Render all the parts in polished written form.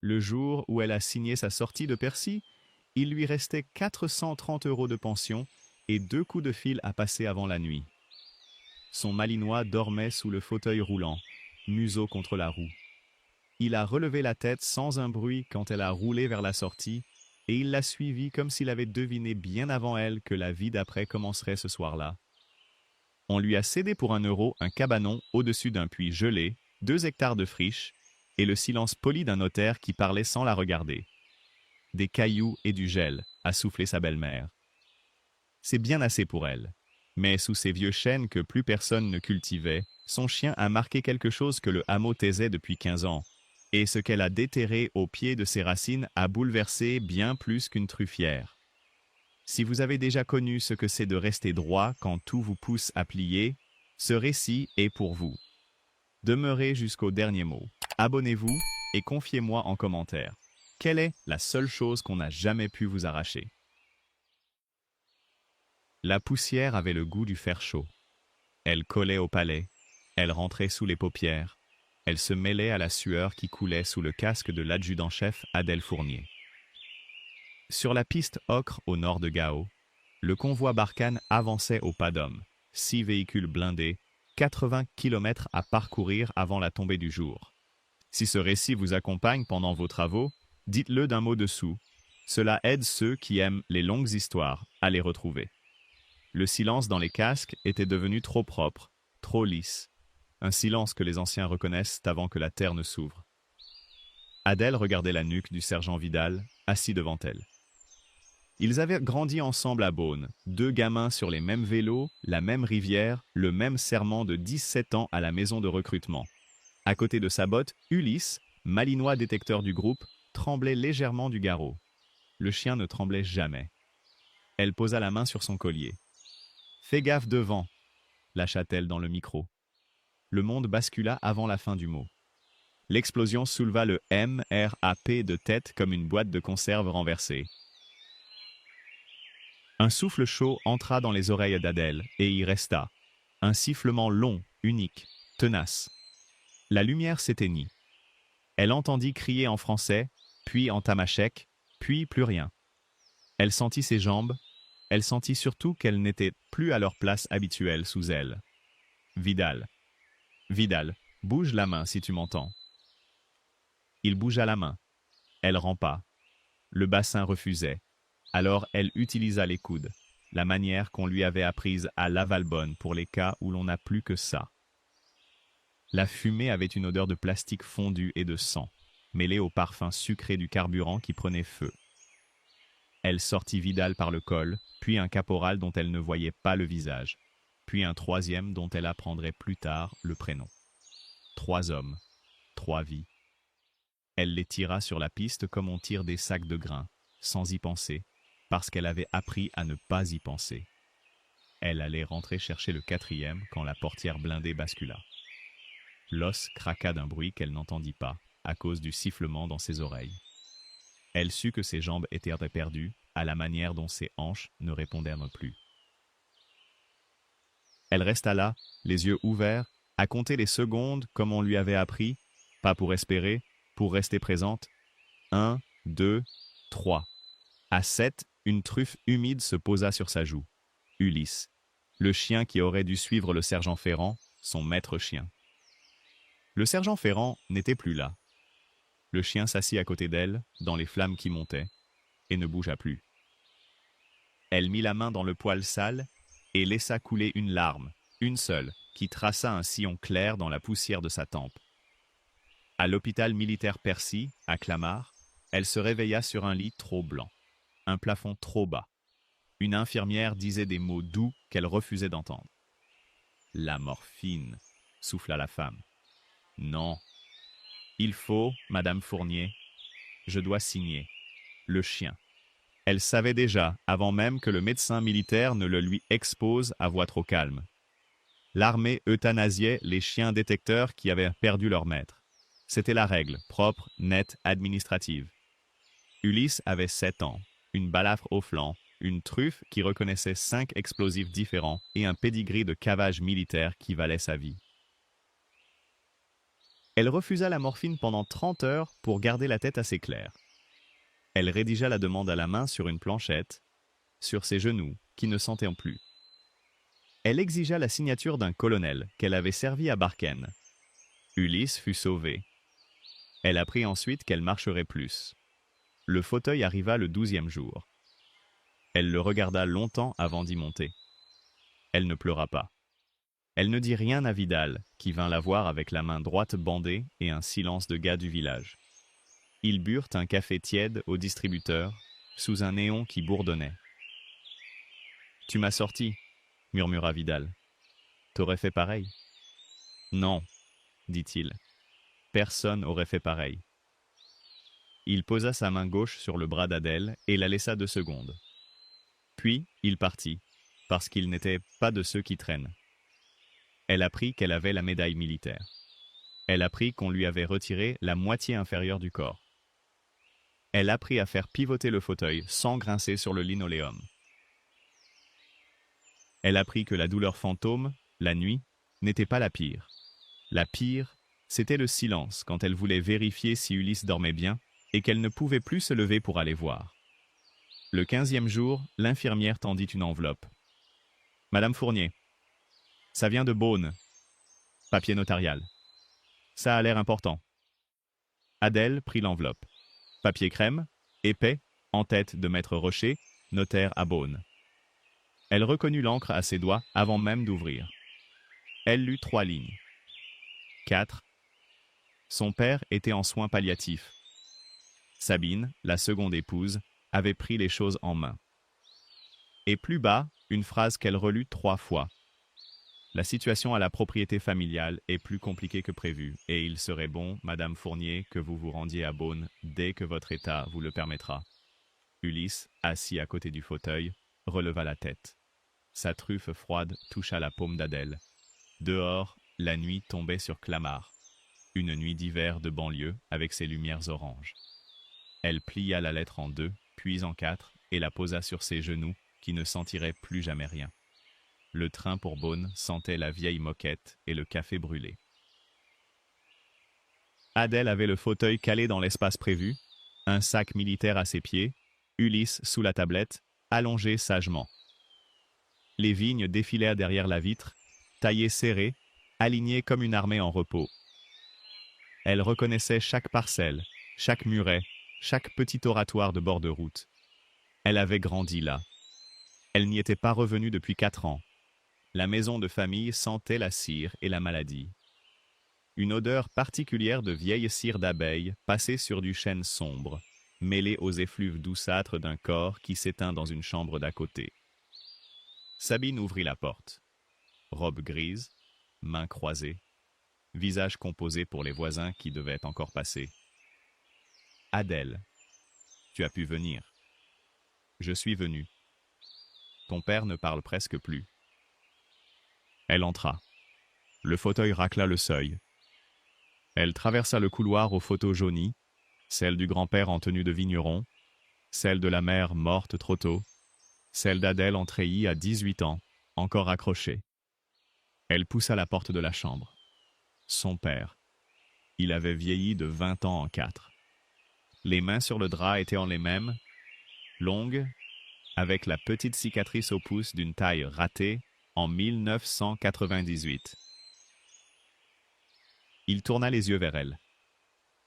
Le jour où elle a signé sa sortie de Percy, il lui restait 430 € de pension et 2 coups de fil à passer avant la nuit. Son Malinois dormait sous le fauteuil roulant, museau contre la roue. Il a relevé la tête sans un bruit quand elle a roulé vers la sortie, et il l'a suivie comme s'il avait deviné bien avant elle que la vie d'après commencerait ce soir-là. On lui a cédé pour 1 € un cabanon au-dessus d'un puits gelé, 2 hectares de friche, et le silence poli d'un notaire qui parlait sans la regarder. Des cailloux et du gel, a soufflé sa belle-mère. C'est bien assez pour elle. Mais sous ces vieux chênes que plus personne ne cultivait, son chien a marqué quelque chose que le hameau taisait depuis 15 ans. Et ce qu'elle a déterré au pied de ses racines a bouleversé bien plus qu'une truffière. Si vous avez déjà connu ce que c'est de rester droit quand tout vous pousse à plier, ce récit est pour vous. Demeurez jusqu'au dernier mot. Abonnez-vous et confiez-moi en commentaire. Quelle est la seule chose qu'on n'a jamais pu vous arracher? La poussière avait le goût du fer chaud. Elle collait au palais, elle rentrait sous les paupières, elle se mêlait à la sueur qui coulait sous le casque de l'adjudant-chef Adèle Fournier. Sur la piste ocre au nord de Gao, le convoi Barkhane avançait au pas d'homme, 6 véhicules blindés, 80 kilomètres à parcourir avant la tombée du jour. Si ce récit vous accompagne pendant vos travaux, dites-le d'un mot dessous. Cela aide ceux qui aiment les longues histoires à les retrouver. Le silence dans les casques était devenu trop propre, trop lisse. Un silence que les anciens reconnaissent avant que la terre ne s'ouvre. Adèle regardait la nuque du sergent Vidal, assis devant elle. Ils avaient grandi ensemble à Beaune, 2 gamins sur les mêmes vélos, la même rivière, le même serment de 17 ans à la maison de recrutement. À côté de sa botte, Ulysse, Malinois détecteur du groupe, tremblait légèrement du garrot. Le chien ne tremblait jamais. Elle posa la main sur son collier. « Fais gaffe devant !» lâcha-t-elle dans le micro. Le monde bascula avant la fin du mot. L'explosion souleva le MRAP de tête comme une boîte de conserve renversée. Un souffle chaud entra dans les oreilles d'Adèle et y resta. Un sifflement long, unique, tenace. La lumière s'éteignit. Elle entendit crier en français, puis en tamashek, puis plus rien. Elle sentit ses jambes, elle sentit surtout qu'elles n'étaient plus à leur place habituelle sous elle. Vidal. Vidal, bouge la main si tu m'entends. Il bougea la main. Elle rampa. Le bassin refusait. Alors elle utilisa les coudes, la manière qu'on lui avait apprise à Lavalbonne pour les cas où l'on n'a plus que ça. La fumée avait une odeur de plastique fondu et de sang, mêlée au parfum sucré du carburant qui prenait feu. Elle sortit Vidal par le col, puis un caporal dont elle ne voyait pas le visage, puis un troisième dont elle apprendrait plus tard le prénom. 3 hommes, 3 vies. Elle les tira sur la piste comme on tire des sacs de grains, sans y penser, parce qu'elle avait appris à ne pas y penser. Elle allait rentrer chercher le 4e quand la portière blindée bascula. L'os craqua d'un bruit qu'elle n'entendit pas, à cause du sifflement dans ses oreilles. Elle sut que ses jambes étaient perdues, à la manière dont ses hanches ne répondaient plus. Elle resta là, les yeux ouverts, à compter les secondes comme on lui avait appris, pas pour espérer, pour rester présente. 1, 2, 3. À 7, une truffe humide se posa sur sa joue. Ulysse, le chien qui aurait dû suivre le sergent Ferrand, son maître chien. Le sergent Ferrand n'était plus là. Le chien s'assit à côté d'elle, dans les flammes qui montaient, et ne bougea plus. Elle mit la main dans le poil sale et laissa couler une larme, une seule, qui traça un sillon clair dans la poussière de sa tempe. À l'hôpital militaire Percy, à Clamart, elle se réveilla sur un lit trop blanc, un plafond trop bas. Une infirmière disait des mots doux qu'elle refusait d'entendre. « La morphine », souffla la femme. « Non. Il faut, Madame Fournier. Je dois signer. Le chien. » Elle savait déjà, avant même que le médecin militaire ne le lui expose à voix trop calme. L'armée euthanasiait les chiens détecteurs qui avaient perdu leur maître. C'était la règle, propre, nette, administrative. Ulysse avait 7 ans, une balafre au flanc, une truffe qui reconnaissait 5 explosifs différents et un pédigree de cavage militaire qui valait sa vie. Elle refusa la morphine pendant 30 heures pour garder la tête assez claire. Elle rédigea la demande à la main sur une planchette, sur ses genoux, qui ne sentaient plus. Elle exigea la signature d'un colonel qu'elle avait servi à Barken. Ulysse fut sauvé. Elle apprit ensuite qu'elle marcherait plus. Le fauteuil arriva le 12e jour. Elle le regarda longtemps avant d'y monter. Elle ne pleura pas. Elle ne dit rien à Vidal, qui vint la voir avec la main droite bandée et un silence de gars du village. Ils burent un café tiède au distributeur, sous un néon qui bourdonnait. « Tu m'as sorti, » murmura Vidal. « T'aurais fait pareil ?» ?»« Non, » dit-il. « Personne aurait fait pareil. » Il posa sa main gauche sur le bras d'Adèle et la laissa 2 secondes. Puis, il partit, parce qu'il n'était pas de ceux qui traînent. Elle apprit qu'elle avait la médaille militaire. Elle apprit qu'on lui avait retiré la moitié inférieure du corps. Elle apprit à faire pivoter le fauteuil sans grincer sur le linoléum. Elle apprit que la douleur fantôme, la nuit, n'était pas la pire. La pire, c'était le silence quand elle voulait vérifier si Ulysse dormait bien et qu'elle ne pouvait plus se lever pour aller voir. Le 15e jour, l'infirmière tendit une enveloppe. « Madame Fournier, ça vient de Beaune. Papier notarial. Ça a l'air important. » Adèle prit l'enveloppe. Papier crème, épais, en tête de maître Rocher, notaire à Beaune. Elle reconnut l'encre à ses doigts avant même d'ouvrir. Elle lut 3 lignes. 4. Son père était en soins palliatifs. Sabine, la seconde épouse, avait pris les choses en main. Et plus bas, une phrase qu'elle relut 3 fois. La situation à la propriété familiale est plus compliquée que prévu, et il serait bon, Madame Fournier, que vous vous rendiez à Beaune dès que votre état vous le permettra. Ulysse, assis à côté du fauteuil, releva la tête. Sa truffe froide toucha la paume d'Adèle. Dehors, la nuit tombait sur Clamart. Une nuit d'hiver de banlieue avec ses lumières oranges. Elle plia la lettre en 2, puis en 4, et la posa sur ses genoux, qui ne sentiraient plus jamais rien. Le train pour Beaune sentait la vieille moquette et le café brûlé. Adèle avait le fauteuil calé dans l'espace prévu, un sac militaire à ses pieds, Ulysse sous la tablette, allongé sagement. Les vignes défilèrent derrière la vitre, taillées serrées, alignées comme une armée en repos. Elle reconnaissait chaque parcelle, chaque muret, chaque petit oratoire de bord de route. Elle avait grandi là. Elle n'y était pas revenue depuis 4 ans. La maison de famille sentait la cire et la maladie. Une odeur particulière de vieille cire d'abeille passait sur du chêne sombre, mêlée aux effluves douceâtres d'un corps qui s'éteint dans une chambre d'à côté. Sabine ouvrit la porte. Robe grise, mains croisées, visage composé pour les voisins qui devaient encore passer. « Adèle, tu as pu venir. »« Je suis venue. Ton père ne parle presque plus. » Elle entra. Le fauteuil racla le seuil. Elle traversa le couloir aux photos jaunies, celle du grand-père en tenue de vigneron, celle de la mère morte trop tôt, celle d'Adèle en treillis à 18 ans, encore accrochée. Elle poussa la porte de la chambre. Son père. Il avait vieilli de 20 ans en 4. Les mains sur le drap étaient en les mêmes, longues, avec la petite cicatrice au pouce d'une taille ratée en 1998. Il tourna les yeux vers elle.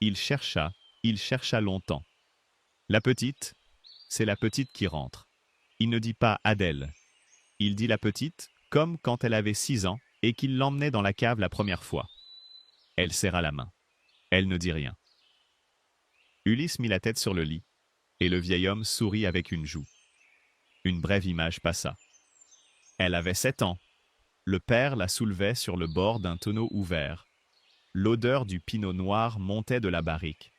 Il chercha longtemps. La petite, c'est la petite qui rentre. Il ne dit pas Adèle. Il dit la petite, comme quand elle avait 6 ans et qu'il l'emmenait dans la cave la première fois. Elle serra la main. Elle ne dit rien. Ulysse mit la tête sur le lit, et le vieil homme sourit avec une joue. Une brève image passa. Elle avait 7 ans. Le père la soulevait sur le bord d'un tonneau ouvert. L'odeur du pinot noir montait de la barrique.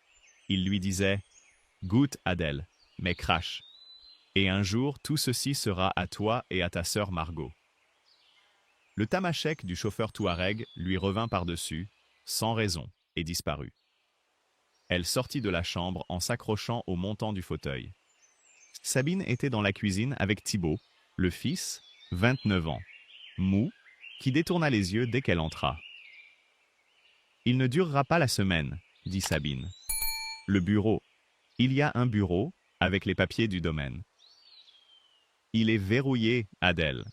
Il lui disait « Goûte, Adèle, mais crache. Et un jour, tout ceci sera à toi et à ta sœur Margot. » Le tamashek du chauffeur touareg lui revint par-dessus, sans raison, et disparut. Elle sortit de la chambre en s'accrochant au montant du fauteuil. Sabine était dans la cuisine avec Thibaut, le fils, 29 ans, mou, qui détourna les yeux dès qu'elle entra. Il ne durera pas la semaine, dit Sabine. Le bureau. Il y a un bureau, avec les papiers du domaine. Il est verrouillé, Adèle.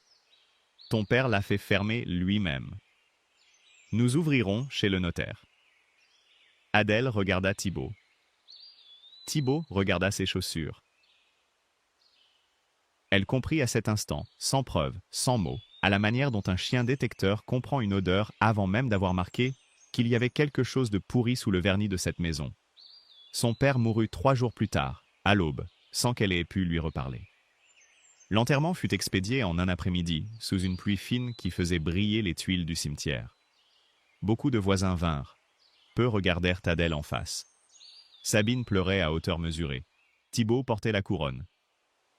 Ton père l'a fait fermer lui-même. Nous ouvrirons chez le notaire. Adèle regarda Thibaut. Thibaut regarda ses chaussures. Elle comprit à cet instant, sans preuve, sans mots, à la manière dont un chien détecteur comprend une odeur avant même d'avoir marqué qu'il y avait quelque chose de pourri sous le vernis de cette maison. Son père mourut 3 jours plus tard, à l'aube, sans qu'elle ait pu lui reparler. L'enterrement fut expédié en un après-midi, sous une pluie fine qui faisait briller les tuiles du cimetière. Beaucoup de voisins vinrent. Peu regardèrent Adèle en face. Sabine pleurait à hauteur mesurée. Thibaut portait la couronne.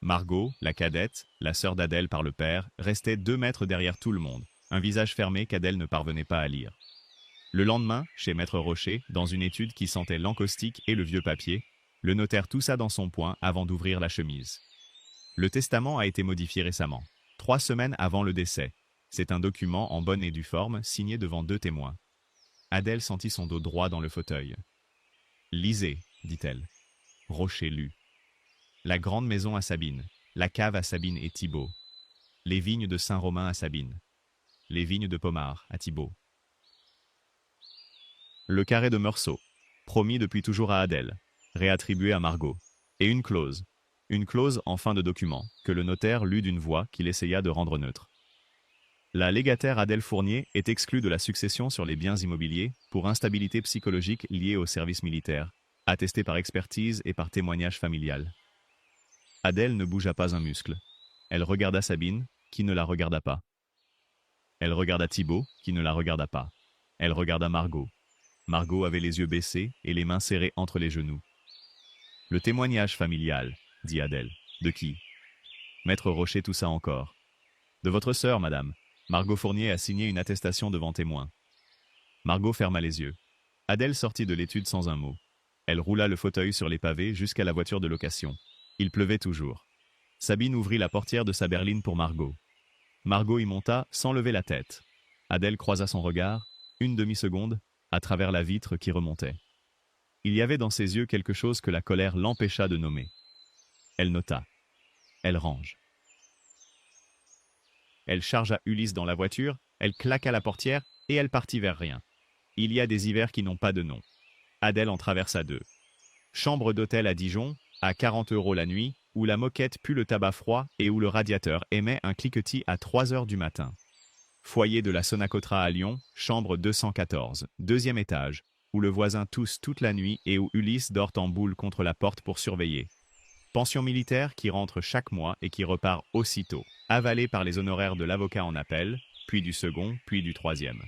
Margot, la cadette, la sœur d'Adèle par le père, restait 2 mètres derrière tout le monde, un visage fermé qu'Adèle ne parvenait pas à lire. Le lendemain, chez Maître Rocher, dans une étude qui sentait l'encaustique et le vieux papier, le notaire toussa dans son poing avant d'ouvrir la chemise. Le testament a été modifié récemment, 3 semaines avant le décès. C'est un document en bonne et due forme, signé devant 2 témoins. Adèle sentit son dos droit dans le fauteuil. « Lisez, dit-elle. » Rocher lut. La grande maison à Sabine, la cave à Sabine et Thibaut. Les vignes de Saint-Romain à Sabine. Les vignes de Pomard à Thibaut. Le carré de Meursault, promis depuis toujours à Adèle, réattribué à Margot. Et une clause en fin de document, que le notaire lut d'une voix qu'il essaya de rendre neutre. La légataire Adèle Fournier est exclue de la succession sur les biens immobiliers pour instabilité psychologique liée au service militaire, attestée par expertise et par témoignage familial. Adèle ne bougea pas un muscle. Elle regarda Sabine, qui ne la regarda pas. Elle regarda Thibaut, qui ne la regarda pas. Elle regarda Margot. Margot avait les yeux baissés et les mains serrées entre les genoux. « Le témoignage familial, dit Adèle. De qui ? Maître Rocher toussa encore. De votre sœur, madame. Margot Fournier a signé une attestation devant témoin. Margot ferma les yeux. Adèle sortit de l'étude sans un mot. Elle roula le fauteuil sur les pavés jusqu'à la voiture de location. Il pleuvait toujours. Sabine ouvrit la portière de sa berline pour Margot. Margot y monta sans lever la tête. Adèle croisa son regard, une demi-seconde, à travers la vitre qui remontait. Il y avait dans ses yeux quelque chose que la colère l'empêcha de nommer. Elle nota. Elle range. Elle chargea Ulysse dans la voiture, elle claqua la portière et elle partit vers rien. Il y a des hivers qui n'ont pas de nom. Adèle en traversa 2. Chambre d'hôtel à Dijon, à 40 € la nuit, où la moquette pue le tabac froid et où le radiateur émet un cliquetis à 3 heures du matin. Foyer de la Sonacotra à Lyon, chambre 214, 2e étage, où le voisin tousse toute la nuit et où Ulysse dort en boule contre la porte pour surveiller. Pension militaire qui rentre chaque mois et qui repart aussitôt, avalée par les honoraires de l'avocat en appel, puis du second, puis du 3e.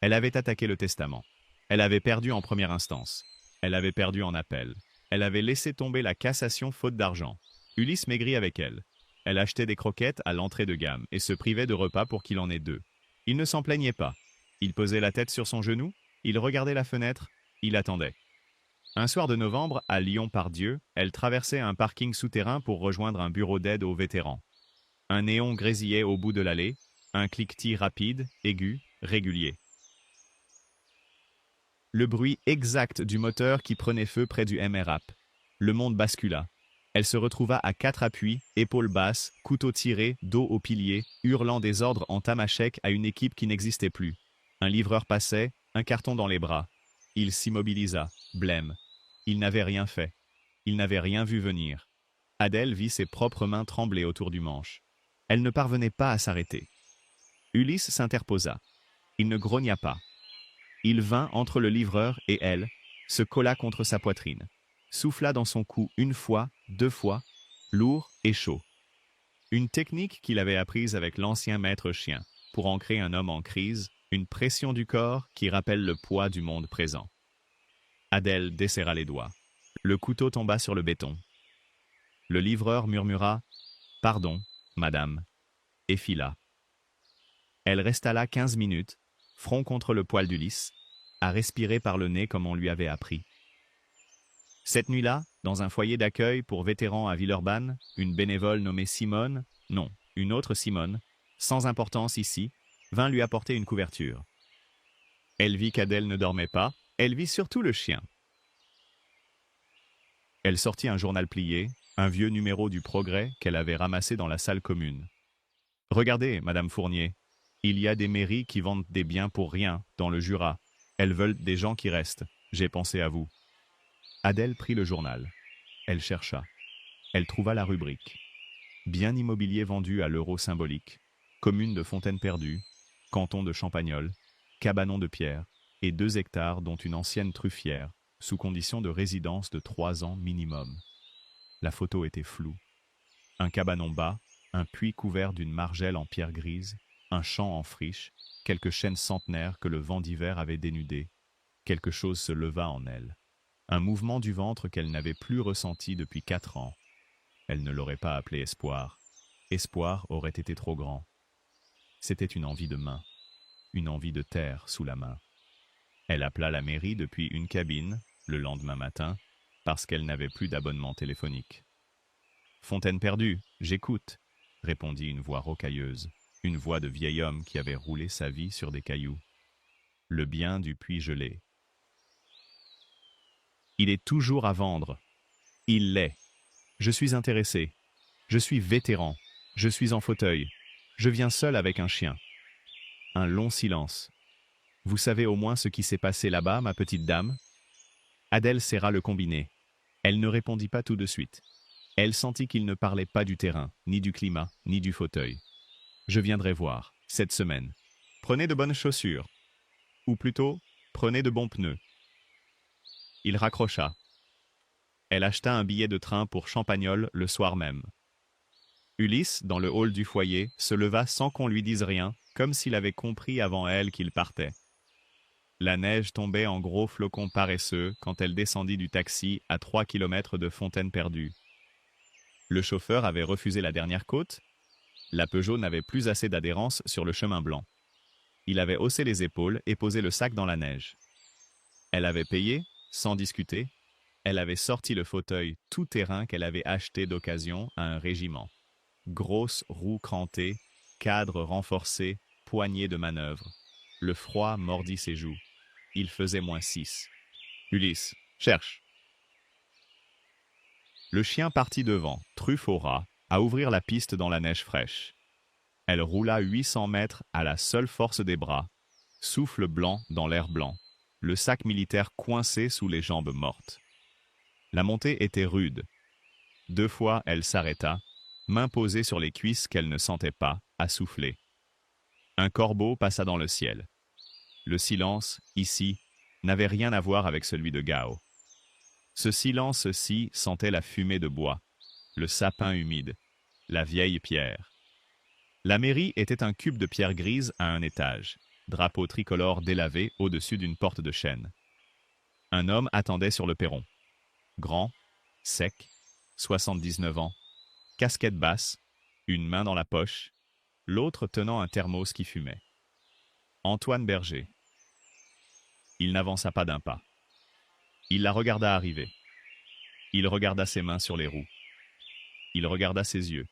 Elle avait attaqué le testament. Elle avait perdu en première instance. Elle avait perdu en appel. Elle avait laissé tomber la cassation faute d'argent. Ulysse maigrit avec elle. Elle achetait des croquettes à l'entrée de gamme et se privait de repas pour qu'il en ait 2. Il ne s'en plaignait pas. Il posait la tête sur son genou, il regardait la fenêtre, il attendait. Un soir de novembre, à Lyon-Pardieu, elle traversait un parking souterrain pour rejoindre un bureau d'aide aux vétérans. Un néon grésillait au bout de l'allée, un cliquetis rapide, aigu, régulier. Le bruit exact du moteur qui prenait feu près du MRAP. Le monde bascula. Elle se retrouva à 4 appuis, épaules basses, couteau tiré, dos au pilier, hurlant des ordres en tamashek à une équipe qui n'existait plus. Un livreur passait, un carton dans les bras. Il s'immobilisa, blême. Il n'avait rien fait. Il n'avait rien vu venir. Adèle vit ses propres mains trembler autour du manche. Elle ne parvenait pas à s'arrêter. Ulysse s'interposa. Il ne grogna pas. Il vint entre le livreur et elle, se colla contre sa poitrine, souffla dans son cou 1 fois, 2 fois, lourd et chaud. Une technique qu'il avait apprise avec l'ancien maître chien, pour ancrer un homme en crise, une pression du corps qui rappelle le poids du monde présent. Adèle desserra les doigts. Le couteau tomba sur le béton. Le livreur murmura « Pardon, madame », et fila. Elle resta là 15 minutes, front contre le poil d'Ulysse, à respirer par le nez comme on lui avait appris. Cette nuit-là, dans un foyer d'accueil pour vétérans à Villeurbanne, une bénévole nommée Simone, non, une autre Simone, sans importance ici, vint lui apporter une couverture. Elle vit qu'Adèle ne dormait pas, elle vit surtout le chien. Elle sortit un journal plié, un vieux numéro du Progrès qu'elle avait ramassé dans la salle commune. Regardez, Madame Fournier, il y a des mairies qui vendent des biens pour rien dans le Jura. Elles veulent des gens qui restent. J'ai pensé à vous. Adèle prit le journal. Elle chercha. Elle trouva la rubrique. Bien immobilier vendu à l'euro symbolique. Commune de Fontaine-Perdue, canton de Champagnole, cabanon de pierre et 2 hectares dont une ancienne truffière, sous condition de résidence de 3 ans minimum. La photo était floue. Un cabanon bas, un puits couvert d'une margelle en pierre grise, un champ en friche, quelques chênes centenaires que le vent d'hiver avait dénudés. Quelque chose se leva en elle. Un mouvement du ventre qu'elle n'avait plus ressenti depuis 4 ans. Elle ne l'aurait pas appelé espoir. Espoir aurait été trop grand. C'était une envie de main, une envie de terre sous la main. Elle appela la mairie depuis une cabine, le lendemain matin, parce qu'elle n'avait plus d'abonnement téléphonique. « Fontaine perdue, j'écoute », répondit une voix rocailleuse, une voix de vieil homme qui avait roulé sa vie sur des cailloux. Le bien du puits gelé. « Il est toujours à vendre. Il l'est. Je suis intéressé. Je suis vétéran. Je suis en fauteuil. Je viens seul avec un chien. » Un long silence. « Vous savez au moins ce qui s'est passé là-bas, ma petite dame ?» Adèle serra le combiné. Elle ne répondit pas tout de suite. Elle sentit qu'il ne parlait pas du terrain, ni du climat, ni du fauteuil. « Je viendrai voir, cette semaine. Prenez de bonnes chaussures. Ou plutôt, prenez de bons pneus. » Il raccrocha. Elle acheta un billet de train pour Champagnole le soir même. Ulysse, dans le hall du foyer, se leva sans qu'on lui dise rien, comme s'il avait compris avant elle qu'il partait. La neige tombait en gros flocons paresseux quand elle descendit du taxi à 3 kilomètres de Fontaine-Perdue. Le chauffeur avait refusé la dernière côte. La Peugeot n'avait plus assez d'adhérence sur le chemin blanc. Il avait haussé les épaules et posé le sac dans la neige. Elle avait payé, sans discuter. Elle avait sorti le fauteuil tout-terrain qu'elle avait acheté d'occasion à un régiment. Grosse roue crantée, cadre renforcé, poignée de manœuvre. Le froid mordit ses joues. Il faisait -6. Ulysse, cherche. Le chien partit devant, truffe au rat, à ouvrir la piste dans la neige fraîche. Elle roula 800 mètres à la seule force des bras, souffle blanc dans l'air blanc, le sac militaire coincé sous les jambes mortes. La montée était rude. 2 fois, elle s'arrêta, main posée sur les cuisses qu'elle ne sentait pas, à souffler. Un corbeau passa dans le ciel. Le silence, ici, n'avait rien à voir avec celui de Gao. Ce silence-ci sentait la fumée de bois, le sapin humide, la vieille pierre. La mairie était un cube de pierre grise à un étage, drapeau tricolore délavé au-dessus d'une porte de chêne. Un homme attendait sur le perron. Grand, sec, 79 ans, casquette basse, une main dans la poche, l'autre tenant un thermos qui fumait. Antoine Berger. Il n'avança pas d'un pas. Il la regarda arriver. Il regarda ses mains sur les roues. Il regarda ses yeux.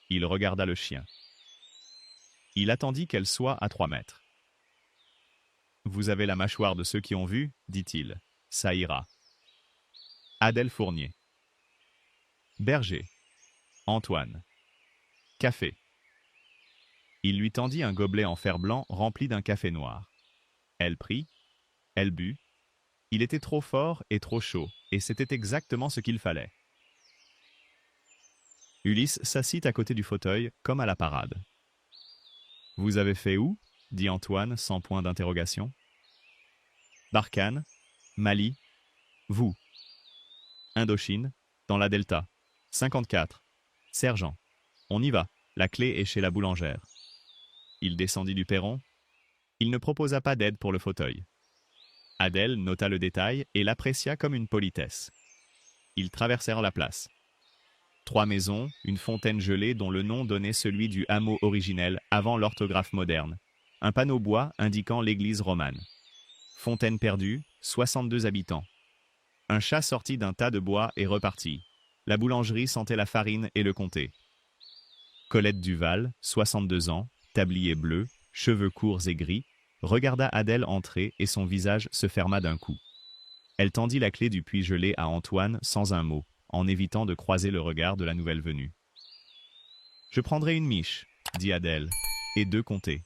Il regarda le chien. Il attendit qu'elle soit à 3 mètres. « Vous avez la mâchoire de ceux qui ont vu, dit-il. Ça ira. » Adèle Fournier. Berger. Antoine. Café. Il lui tendit un gobelet en fer blanc rempli d'un café noir. Elle prit, elle but. Il était trop fort et trop chaud, et c'était exactement ce qu'il fallait. Ulysse s'assit à côté du fauteuil, comme à la parade. « Vous avez fait où ?» dit Antoine, sans point d'interrogation. « Barkhane, Mali, vous. Indochine, dans la Delta. 54. Sergent. On y va, la clé est chez la boulangère. » Il descendit du perron. Il ne proposa pas d'aide pour le fauteuil. Adèle nota le détail et l'apprécia comme une politesse. Ils traversèrent la place. 3 maisons, une fontaine gelée dont le nom donnait celui du hameau originel avant l'orthographe moderne. Un panneau bois indiquant l'église romane. Fontaine perdue, 62 habitants. Un chat sortit d'un tas de bois et repartit. La boulangerie sentait la farine et le comté. Colette Duval, 62 ans, tablier bleu, cheveux courts et gris, regarda Adèle entrer et son visage se ferma d'un coup. Elle tendit la clé du puits gelé à Antoine sans un mot, en évitant de croiser le regard de la nouvelle venue. « Je prendrai une miche, » dit Adèle, « et 2 comtés. »«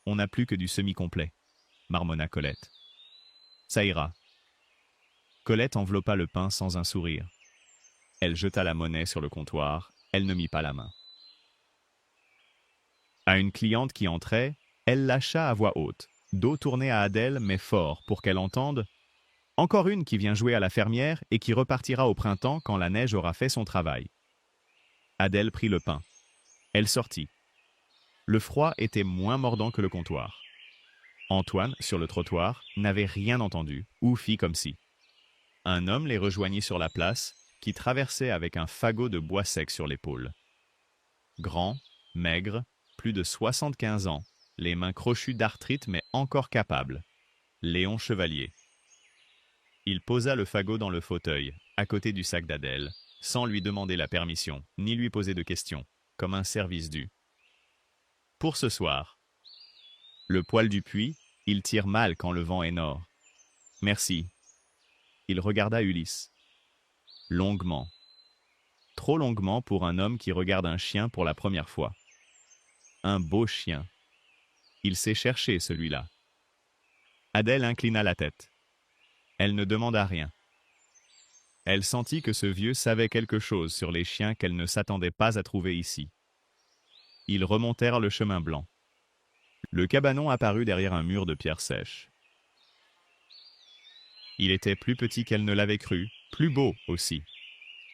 On n'a plus que du semi-complet, » marmonna Colette. « Ça ira. » Colette enveloppa le pain sans un sourire. Elle jeta la monnaie sur le comptoir, elle ne mit pas la main. À une cliente qui entrait, elle lâcha à voix haute, dos tourné à Adèle mais fort pour qu'elle entende « Encore une qui vient jouer à la fermière et qui repartira au printemps quand la neige aura fait son travail. » Adèle prit le pain. Elle sortit. Le froid était moins mordant que le comptoir. Antoine, sur le trottoir, n'avait rien entendu, ou fit comme si. Un homme les rejoignit sur la place, qui traversait avec un fagot de bois sec sur l'épaule. Grand, maigre, plus de 75 ans, les mains crochues d'arthrite mais encore capable. Léon Chevalier. Il posa le fagot dans le fauteuil, à côté du sac d'Adèle, sans lui demander la permission, ni lui poser de questions, comme un service dû. Pour ce soir. Le poil du puits, il tire mal quand le vent est nord. Merci. Il regarda Ulysse. Longuement. Trop longuement pour un homme qui regarde un chien pour la première fois. Un beau chien. Il sait chercher, celui-là. Adèle inclina la tête. Elle ne demanda rien. Elle sentit que ce vieux savait quelque chose sur les chiens qu'elle ne s'attendait pas à trouver ici. Ils remontèrent le chemin blanc. Le cabanon apparut derrière un mur de pierre sèche. Il était plus petit qu'elle ne l'avait cru, plus beau aussi.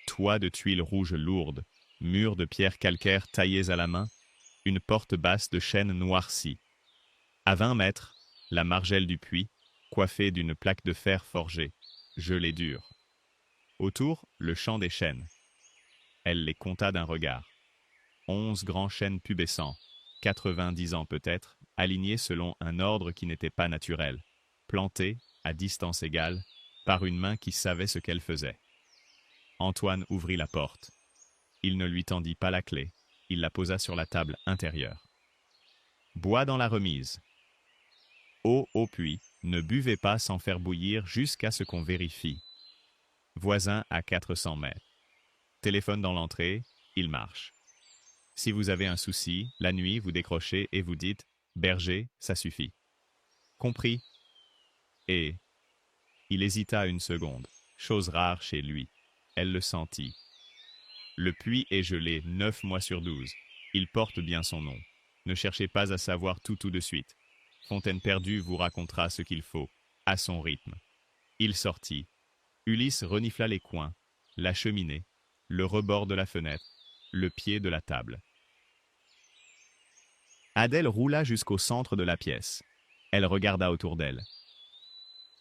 Toit de tuiles rouges lourdes, murs de pierre calcaire taillés à la main, une porte basse de chêne noircie. À 20 mètres, la margelle du puits, coiffée d'une plaque de fer forgée, gelée dure. Autour, le champ des chênes. Elle les compta d'un regard. 11 grands chênes pubescents, 90 ans peut-être, alignés selon un ordre qui n'était pas naturel, plantés, à distance égale, par une main qui savait ce qu'elle faisait. Antoine ouvrit la porte. Il ne lui tendit pas la clé, il la posa sur la table intérieure. Bois dans la remise. Eau au puits, ne buvez pas sans faire bouillir jusqu'à ce qu'on vérifie. Voisin à 400 mètres. Téléphone dans l'entrée, il marche. Si vous avez un souci, la nuit, vous décrochez et vous dites « Berger, ça suffit. » Compris? Et il hésita une seconde, chose rare chez lui. Elle le sentit. Le puits est gelé 9 mois sur 12. Il porte bien son nom. Ne cherchez pas à savoir tout de suite. Fontaine perdue vous racontera ce qu'il faut, à son rythme. Il sortit. Ulysse renifla les coins, la cheminée, le rebord de la fenêtre, le pied de la table. Adèle roula jusqu'au centre de la pièce. Elle regarda autour d'elle.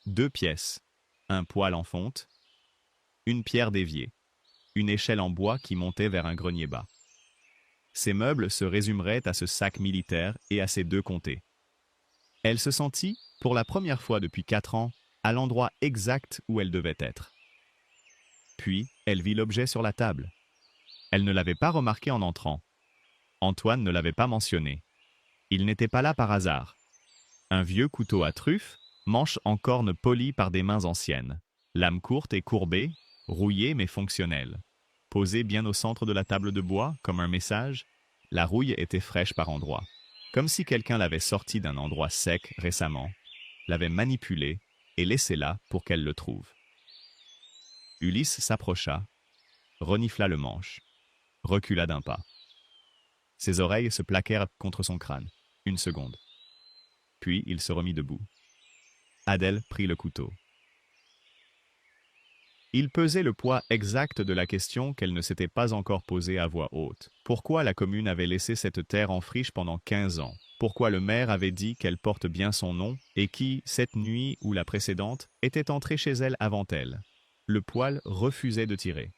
2 pièces, un poêle en fonte, une pierre déviée, une échelle en bois qui montait vers un grenier bas. Ces meubles se résumeraient à ce sac militaire et à ses 2 comtés. Elle se sentit, pour la première fois depuis 4 ans, à l'endroit exact où elle devait être. Puis, elle vit l'objet sur la table. Elle ne l'avait pas remarqué en entrant. Antoine ne l'avait pas mentionné. Il n'était pas là par hasard. Un vieux couteau à truffe, manche en corne polie par des mains anciennes. Lame courte et courbée, rouillée mais fonctionnelle. Posée bien au centre de la table de bois, comme un message, la rouille était fraîche par endroits. Comme si quelqu'un l'avait sortie d'un endroit sec récemment, l'avait manipulée et laissée là pour qu'elle le trouve. Ulysse s'approcha, renifla le manche, recula d'un pas. Ses oreilles se plaquèrent contre son crâne, une seconde. Puis il se remit debout. Adèle prit le couteau. Il pesait le poids exact de la question qu'elle ne s'était pas encore posée à voix haute. Pourquoi la commune avait laissé cette terre en friche pendant 15 ans? Pourquoi le maire avait dit qu'elle porte bien son nom et qui, cette nuit ou la précédente, était entré chez elle avant elle? Le poêle refusait de tirer.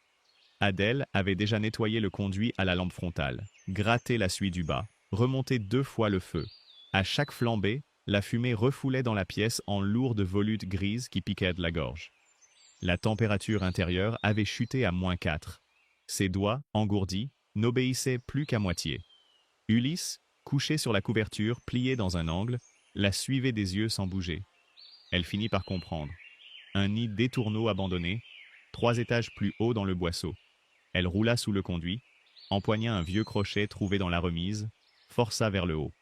Adèle avait déjà nettoyé le conduit à la lampe frontale, gratté la suie du bas, remonté 2 fois le feu. À chaque flambée, la fumée refoulait dans la pièce en lourdes volutes grises qui piquaient de la gorge. La température intérieure avait chuté à -4. Ses doigts, engourdis, n'obéissaient plus qu'à moitié. Ulysse, couché sur la couverture, plié dans un angle, la suivait des yeux sans bouger. Elle finit par comprendre. Un nid d'étourneaux abandonné, 3 étages plus haut dans le boisseau. Elle roula sous le conduit, empoigna un vieux crochet trouvé dans la remise, força vers le haut.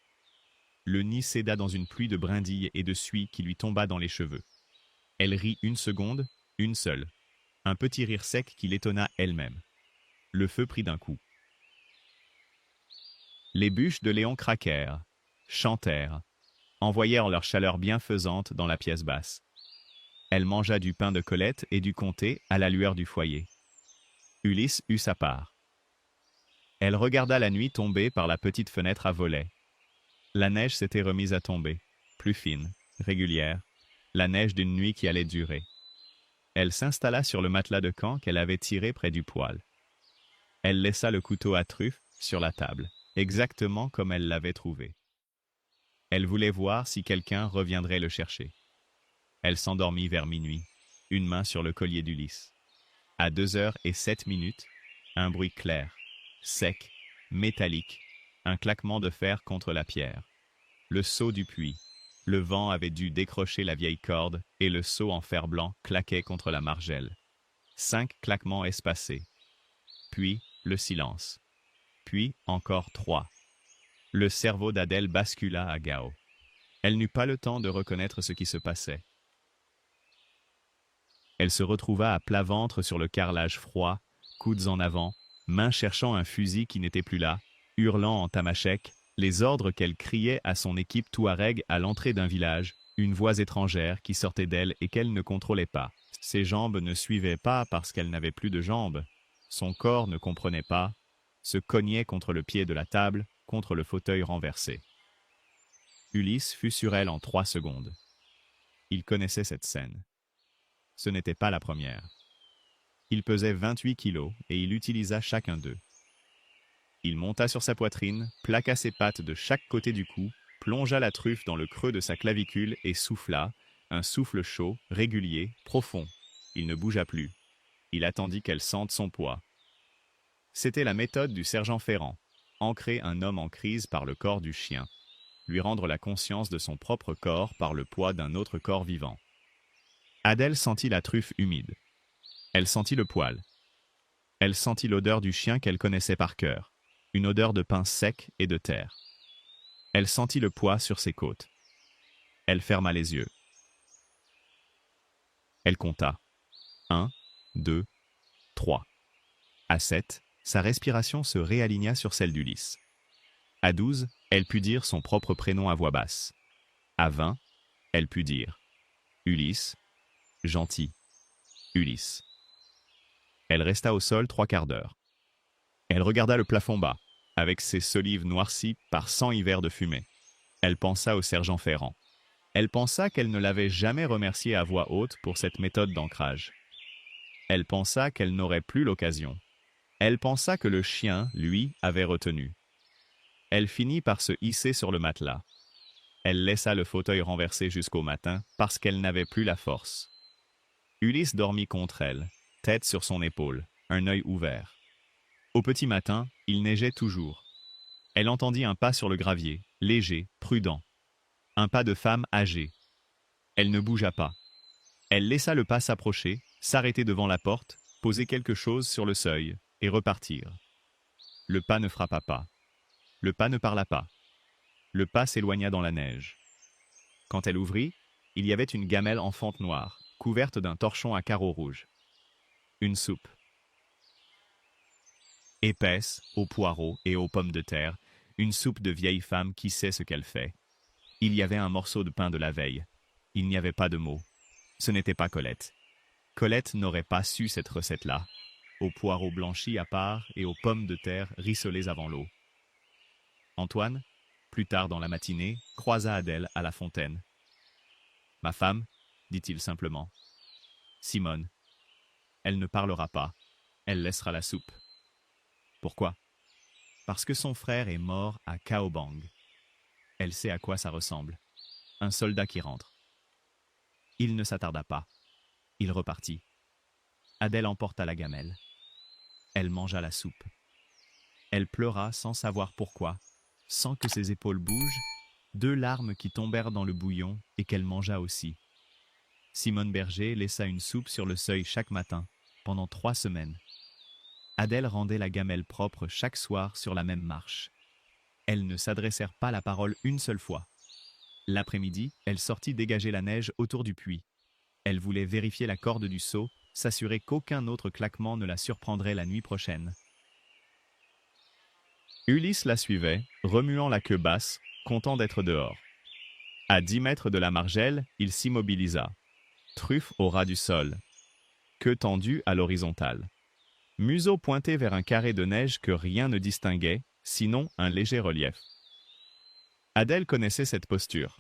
Le nid céda dans une pluie de brindilles et de suie qui lui tomba dans les cheveux. Elle rit une seconde, une seule. Un petit rire sec qui l'étonna elle-même. Le feu prit d'un coup. Les bûches de Léon craquèrent, chantèrent, envoyèrent leur chaleur bienfaisante dans la pièce basse. Elle mangea du pain de Colette et du comté à la lueur du foyer. Ulysse eut sa part. Elle regarda la nuit tomber par la petite fenêtre à volets. La neige s'était remise à tomber, plus fine, régulière, la neige d'une nuit qui allait durer. Elle s'installa sur le matelas de camp qu'elle avait tiré près du poêle. Elle laissa le couteau à truffe sur la table, exactement comme elle l'avait trouvé. Elle voulait voir si quelqu'un reviendrait le chercher. Elle s'endormit vers minuit, une main sur le collier d'Ulysse. À 2h07, un bruit clair, sec, métallique, un claquement de fer contre la pierre. Le seau du puits. Le vent avait dû décrocher la vieille corde et le seau en fer blanc claquait contre la margelle. 5 claquements espacés. Puis le silence. Puis encore 3. Le cerveau d'Adèle bascula à Gao. Elle n'eut pas le temps de reconnaître ce qui se passait. Elle se retrouva à plat ventre sur le carrelage froid, coudes en avant, main cherchant un fusil qui n'était plus là, hurlant en tamashek, les ordres qu'elle criait à son équipe touareg à l'entrée d'un village, une voix étrangère qui sortait d'elle et qu'elle ne contrôlait pas. Ses jambes ne suivaient pas parce qu'elle n'avait plus de jambes. Son corps ne comprenait pas, se cognait contre le pied de la table, contre le fauteuil renversé. Ulysse fut sur elle en 3 secondes. Il connaissait cette scène. Ce n'était pas la première. Il pesait 28 kilos et il utilisa chacun d'eux. Il monta sur sa poitrine, plaqua ses pattes de chaque côté du cou, plongea la truffe dans le creux de sa clavicule et souffla, un souffle chaud, régulier, profond. Il ne bougea plus. Il attendit qu'elle sente son poids. C'était la méthode du sergent Ferrand, ancrer un homme en crise par le corps du chien, lui rendre la conscience de son propre corps par le poids d'un autre corps vivant. Adèle sentit la truffe humide. Elle sentit le poil. Elle sentit l'odeur du chien qu'elle connaissait par cœur, une odeur de pain sec et de terre. Elle sentit le poids sur ses côtes. Elle ferma les yeux. Elle compta. 1, 2, 3. À 7, sa respiration se réaligna sur celle d'Ulysse. À 12, elle put dire son propre prénom à voix basse. À 20, elle put dire Ulysse, gentil, Ulysse. Elle resta au sol 3 quarts d'heure. Elle regarda le plafond bas, avec ses solives noircies par 100 hivers de fumée. Elle pensa au sergent Ferrand. Elle pensa qu'elle ne l'avait jamais remercié à voix haute pour cette méthode d'ancrage. Elle pensa qu'elle n'aurait plus l'occasion. Elle pensa que le chien, lui, avait retenu. Elle finit par se hisser sur le matelas. Elle laissa le fauteuil renversé jusqu'au matin parce qu'elle n'avait plus la force. Ulysse dormit contre elle, tête sur son épaule, un œil ouvert. Au petit matin, il neigeait toujours. Elle entendit un pas sur le gravier, léger, prudent. Un pas de femme âgée. Elle ne bougea pas. Elle laissa le pas s'approcher, s'arrêter devant la porte, poser quelque chose sur le seuil, et repartir. Le pas ne frappa pas. Le pas ne parla pas. Le pas s'éloigna dans la neige. Quand elle ouvrit, il y avait une gamelle en fente noire, couverte d'un torchon à carreaux rouges. Une soupe. Épaisse, aux poireaux et aux pommes de terre, une soupe de vieille femme qui sait ce qu'elle fait. Il y avait un morceau de pain de la veille. Il n'y avait pas de mots. Ce n'était pas Colette. Colette n'aurait pas su cette recette-là, aux poireaux blanchis à part et aux pommes de terre rissolées avant l'eau. Antoine, plus tard dans la matinée, croisa Adèle à la fontaine. « Ma femme, dit-il simplement. Simone. Elle ne parlera pas. Elle laissera la soupe. Pourquoi? Parce que son frère est mort à Kaobang. Elle sait à quoi ça ressemble. Un soldat qui rentre. Il ne s'attarda pas. Il repartit. Adèle emporta la gamelle. Elle mangea la soupe. Elle pleura sans savoir pourquoi, sans que ses épaules bougent, 2 larmes qui tombèrent dans le bouillon et qu'elle mangea aussi. Simone Berger laissa une soupe sur le seuil chaque matin, pendant 3 semaines. Adèle rendait la gamelle propre chaque soir sur la même marche. Elles ne s'adressèrent pas la parole une seule fois. L'après-midi, elle sortit dégager la neige autour du puits. Elle voulait vérifier la corde du seau, s'assurer qu'aucun autre claquement ne la surprendrait la nuit prochaine. Ulysse la suivait, remuant la queue basse, content d'être dehors. À 10 mètres de la margelle, il s'immobilisa. Truffe au ras du sol. Queue tendue à l'horizontale. Museau pointé vers un carré de neige que rien ne distinguait, sinon un léger relief. Adèle connaissait cette posture.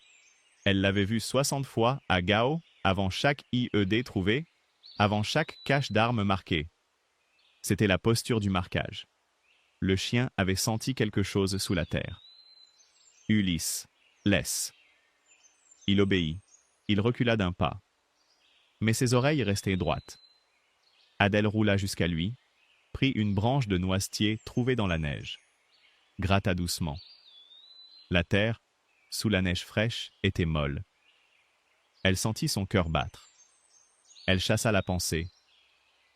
Elle l'avait vue 60 fois à Gao, avant chaque IED trouvé, avant chaque cache d'armes marquée. C'était la posture du marquage. Le chien avait senti quelque chose sous la terre. Ulysse, laisse. Il obéit. Il recula d'un pas. Mais ses oreilles restaient droites. Adèle roula jusqu'à lui, prit une branche de noisetier trouvée dans la neige. Gratta doucement. La terre, sous la neige fraîche, était molle. Elle sentit son cœur battre. Elle chassa la pensée.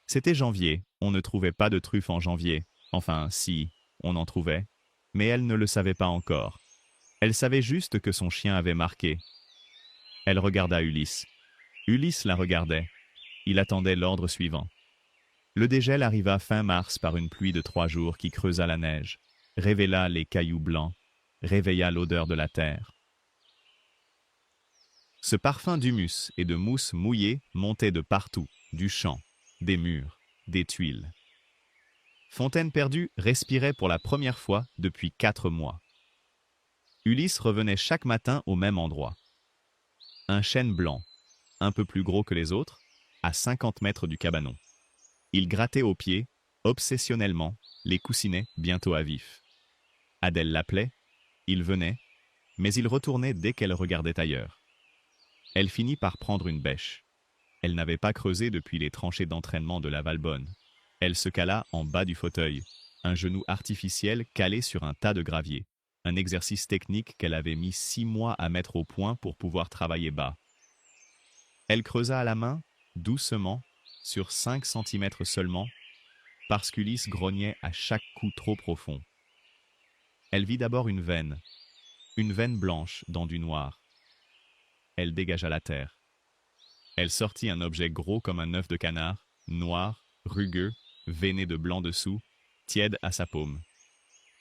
C'était janvier, on ne trouvait pas de truffes en janvier. Enfin, si, on en trouvait. Mais elle ne le savait pas encore. Elle savait juste que son chien avait marqué. Elle regarda Ulysse. Ulysse la regardait. Il attendait l'ordre suivant. Le dégel arriva fin mars par une pluie de 3 jours qui creusa la neige, révéla les cailloux blancs, réveilla l'odeur de la terre. Ce parfum d'humus et de mousse mouillée montait de partout, du champ, des murs, des tuiles. Fontaine perdue respirait pour la première fois depuis 4 mois. Ulysse revenait chaque matin au même endroit. Un chêne blanc, un peu plus gros que les autres, à 50 mètres du cabanon. Il grattait aux pieds, obsessionnellement, les coussinets bientôt à vif. Adèle l'appelait, il venait, mais il retournait dès qu'elle regardait ailleurs. Elle finit par prendre une bêche. Elle n'avait pas creusé depuis les tranchées d'entraînement de la Valbonne. Elle se cala en bas du fauteuil, un genou artificiel calé sur un tas de gravier, un exercice technique qu'elle avait mis 6 mois à mettre au point pour pouvoir travailler bas. Elle creusa à la main, doucement, sur 5 centimètres seulement, parce qu'Ulysse grognait à chaque coup trop profond. Elle vit d'abord une veine blanche dans du noir. Elle dégagea la terre. Elle sortit un objet gros comme un œuf de canard, noir, rugueux, veiné de blanc dessous, tiède à sa paume.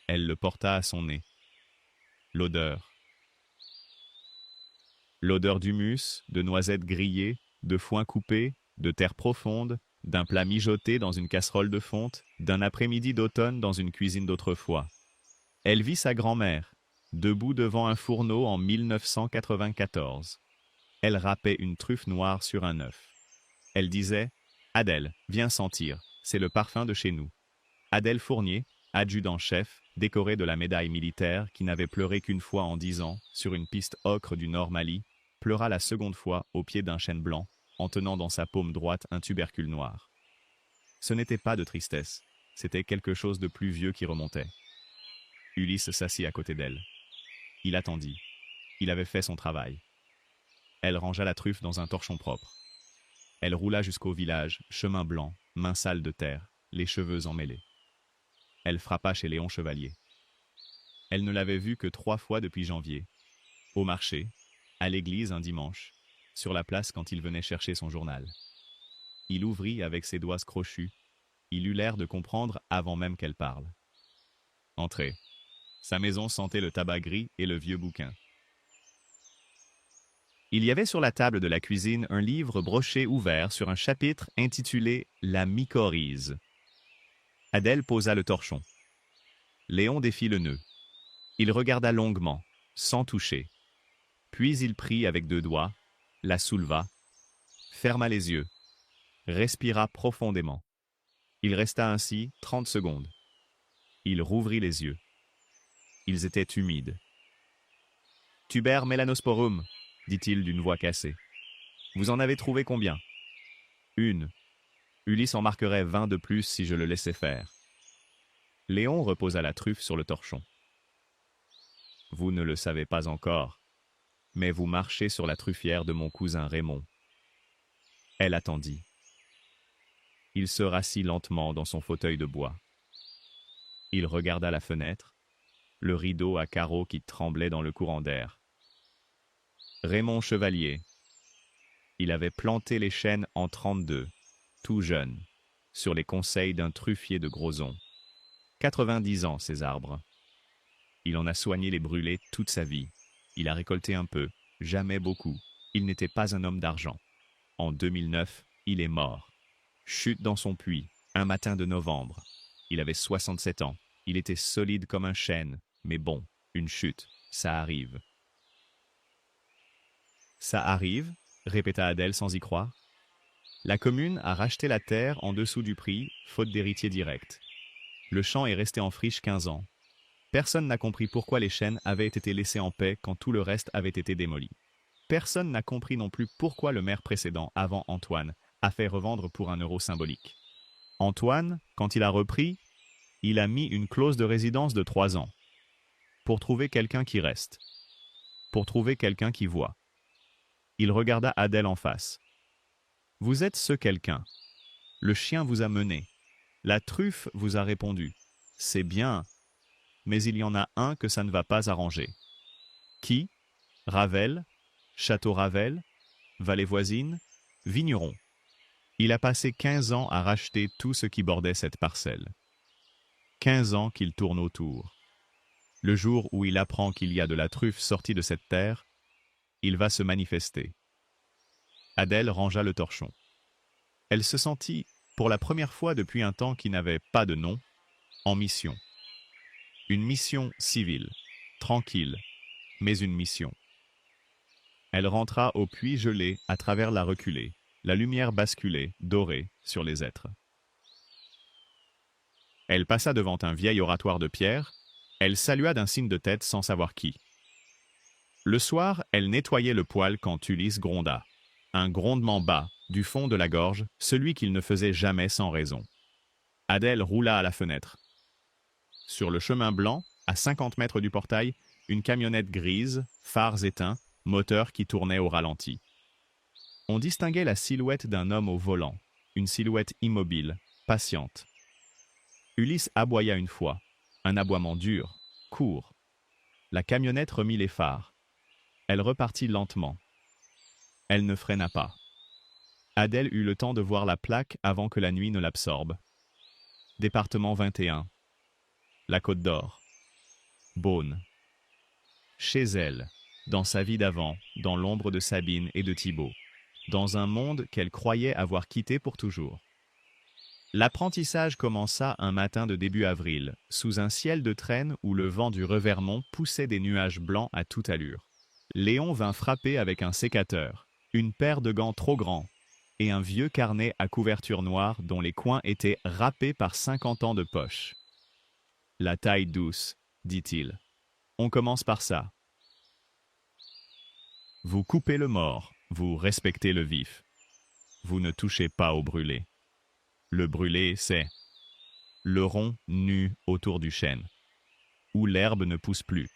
Elle le porta à son nez. L'odeur. L'odeur d'humus, de noisettes grillées, de foin coupé, de terre profonde, d'un plat mijoté dans une casserole de fonte, d'un après-midi d'automne dans une cuisine d'autrefois. Elle vit sa grand-mère, debout devant un fourneau en 1994. Elle râpait une truffe noire sur un œuf. Elle disait « Adèle, viens sentir, c'est le parfum de chez nous ». Adèle Fournier, adjudant-chef, décoré de la médaille militaire, qui n'avait pleuré qu'une fois en 10 ans, sur une piste ocre du Nord Mali, pleura la seconde fois au pied d'un chêne blanc, en tenant dans sa paume droite un tubercule noir. Ce n'était pas de tristesse, c'était quelque chose de plus vieux qui remontait. Ulysse s'assit à côté d'elle. Il attendit. Il avait fait son travail. Elle rangea la truffe dans un torchon propre. Elle roula jusqu'au village, chemin blanc, main sale de terre, les cheveux emmêlés. Elle frappa chez Léon Chevalier. Elle ne l'avait vu que 3 fois depuis janvier. Au marché, à l'église un dimanche, sur la place quand il venait chercher son journal. Il ouvrit avec ses doigts crochus. Il eut l'air de comprendre avant même qu'elle parle. Entrez. Sa maison sentait le tabac gris et le vieux bouquin. Il y avait sur la table de la cuisine un livre broché ouvert sur un chapitre intitulé « La mycorhize ». Adèle posa le torchon. Léon défit le nœud. Il regarda longuement, sans toucher. Puis il prit avec 2 doigts, la souleva, ferma les yeux, respira profondément. Il resta ainsi 30 secondes. Il rouvrit les yeux. Ils étaient humides. « Tuber melanosporum », dit-il d'une voix cassée. « Vous en avez trouvé combien ?»« 1. Ulysse en marquerait 20 de plus si je le laissais faire. » Léon reposa la truffe sur le torchon. Vous ne le savez pas encore, mais vous marchez sur la truffière de mon cousin Raymond. » Elle attendit. Il se rassit lentement dans son fauteuil de bois. Il regarda la fenêtre, le rideau à carreaux qui tremblait dans le courant d'air. Raymond Chevalier. Il avait planté les chênes en 32, tout jeune, sur les conseils d'un truffier de Grozon. 90 ans, ces arbres. Il en a soigné les brûlés toute sa vie. Il a récolté un peu, jamais beaucoup. Il n'était pas un homme d'argent. En 2009, il est mort. Chute dans son puits, un matin de novembre. Il avait 67 ans. Il était solide comme un chêne. Mais bon, une chute, ça arrive. Ça arrive, répéta Adèle sans y croire. La commune a racheté la terre en dessous du prix, faute d'héritier direct. Le champ est resté en friche 15 ans. Personne n'a compris pourquoi les chênes avaient été laissés en paix quand tout le reste avait été démoli. Personne n'a compris non plus pourquoi le maire précédent, avant Antoine, a fait revendre pour 1 euro symbolique. Antoine, quand il a repris, il a mis une clause de résidence de 3 ans. Pour trouver quelqu'un qui reste. Pour trouver quelqu'un qui voit. Il regarda Adèle en face. Vous êtes ce quelqu'un. Le chien vous a mené. La truffe vous a répondu. C'est bien, mais il y en a un que ça ne va pas arranger. Qui? Ravel? Château Ravel? Vallée voisine? Vigneron. Il a passé 15 ans à racheter tout ce qui bordait cette parcelle. 15 ans qu'il tourne autour. Le jour où il apprend qu'il y a de la truffe sortie de cette terre, il va se manifester. Adèle rangea le torchon. Elle se sentit, pour la première fois depuis un temps qui n'avait pas de nom, en mission. Une mission civile, tranquille, mais une mission. Elle rentra au puits gelé à travers la reculée, la lumière basculée, dorée, sur les êtres. Elle passa devant un vieil oratoire de pierre, elle salua d'un signe de tête sans savoir qui. Le soir, elle nettoyait le poêle quand Ulysse gronda. Un grondement bas, du fond de la gorge, celui qu'il ne faisait jamais sans raison. Adèle roula à la fenêtre. Sur le chemin blanc, à 50 mètres du portail, une camionnette grise, phares éteints, moteur qui tournait au ralenti. On distinguait la silhouette d'un homme au volant, une silhouette immobile, patiente. Ulysse aboya une fois, un aboiement dur, court. La camionnette remit les phares. Elle repartit lentement. Elle ne freina pas. Adèle eut le temps de voir la plaque avant que la nuit ne l'absorbe. Département 21. La Côte d'Or. Beaune. Chez elle, dans sa vie d'avant, dans l'ombre de Sabine et de Thibaut, dans un monde qu'elle croyait avoir quitté pour toujours. L'apprentissage commença un matin de début avril, sous un ciel de traîne où le vent du Revermont poussait des nuages blancs à toute allure. Léon vint frapper avec un sécateur, une paire de gants trop grands, et un vieux carnet à couverture noire dont les coins étaient râpés par 50 ans de poche. « La taille douce, dit-il. On commence par ça. Vous coupez le mort, vous respectez le vif. Vous ne touchez pas au brûlé. Le brûlé, c'est le rond nu autour du chêne, où l'herbe ne pousse plus.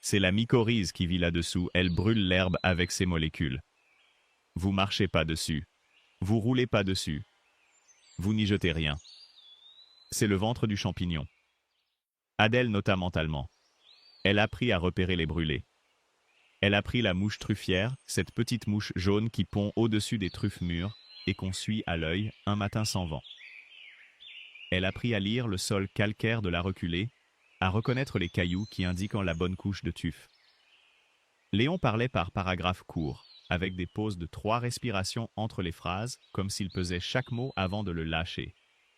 C'est la mycorhize qui vit là-dessous, elle brûle l'herbe avec ses molécules. Vous marchez pas dessus, vous roulez pas dessus, vous n'y jetez rien. C'est le ventre du champignon. Adèle nota mentalement. Elle apprit à repérer les brûlés. Elle apprit la mouche truffière, cette petite mouche jaune qui pond au-dessus des truffes mûres et qu'on suit à l'œil un matin sans vent. Elle apprit à lire le sol calcaire de la reculée, à reconnaître les cailloux qui indiquent la bonne couche de tuf. Léon parlait par paragraphes courts, avec des pauses de 3 respirations entre les phrases, comme s'il pesait chaque mot avant de le lâcher.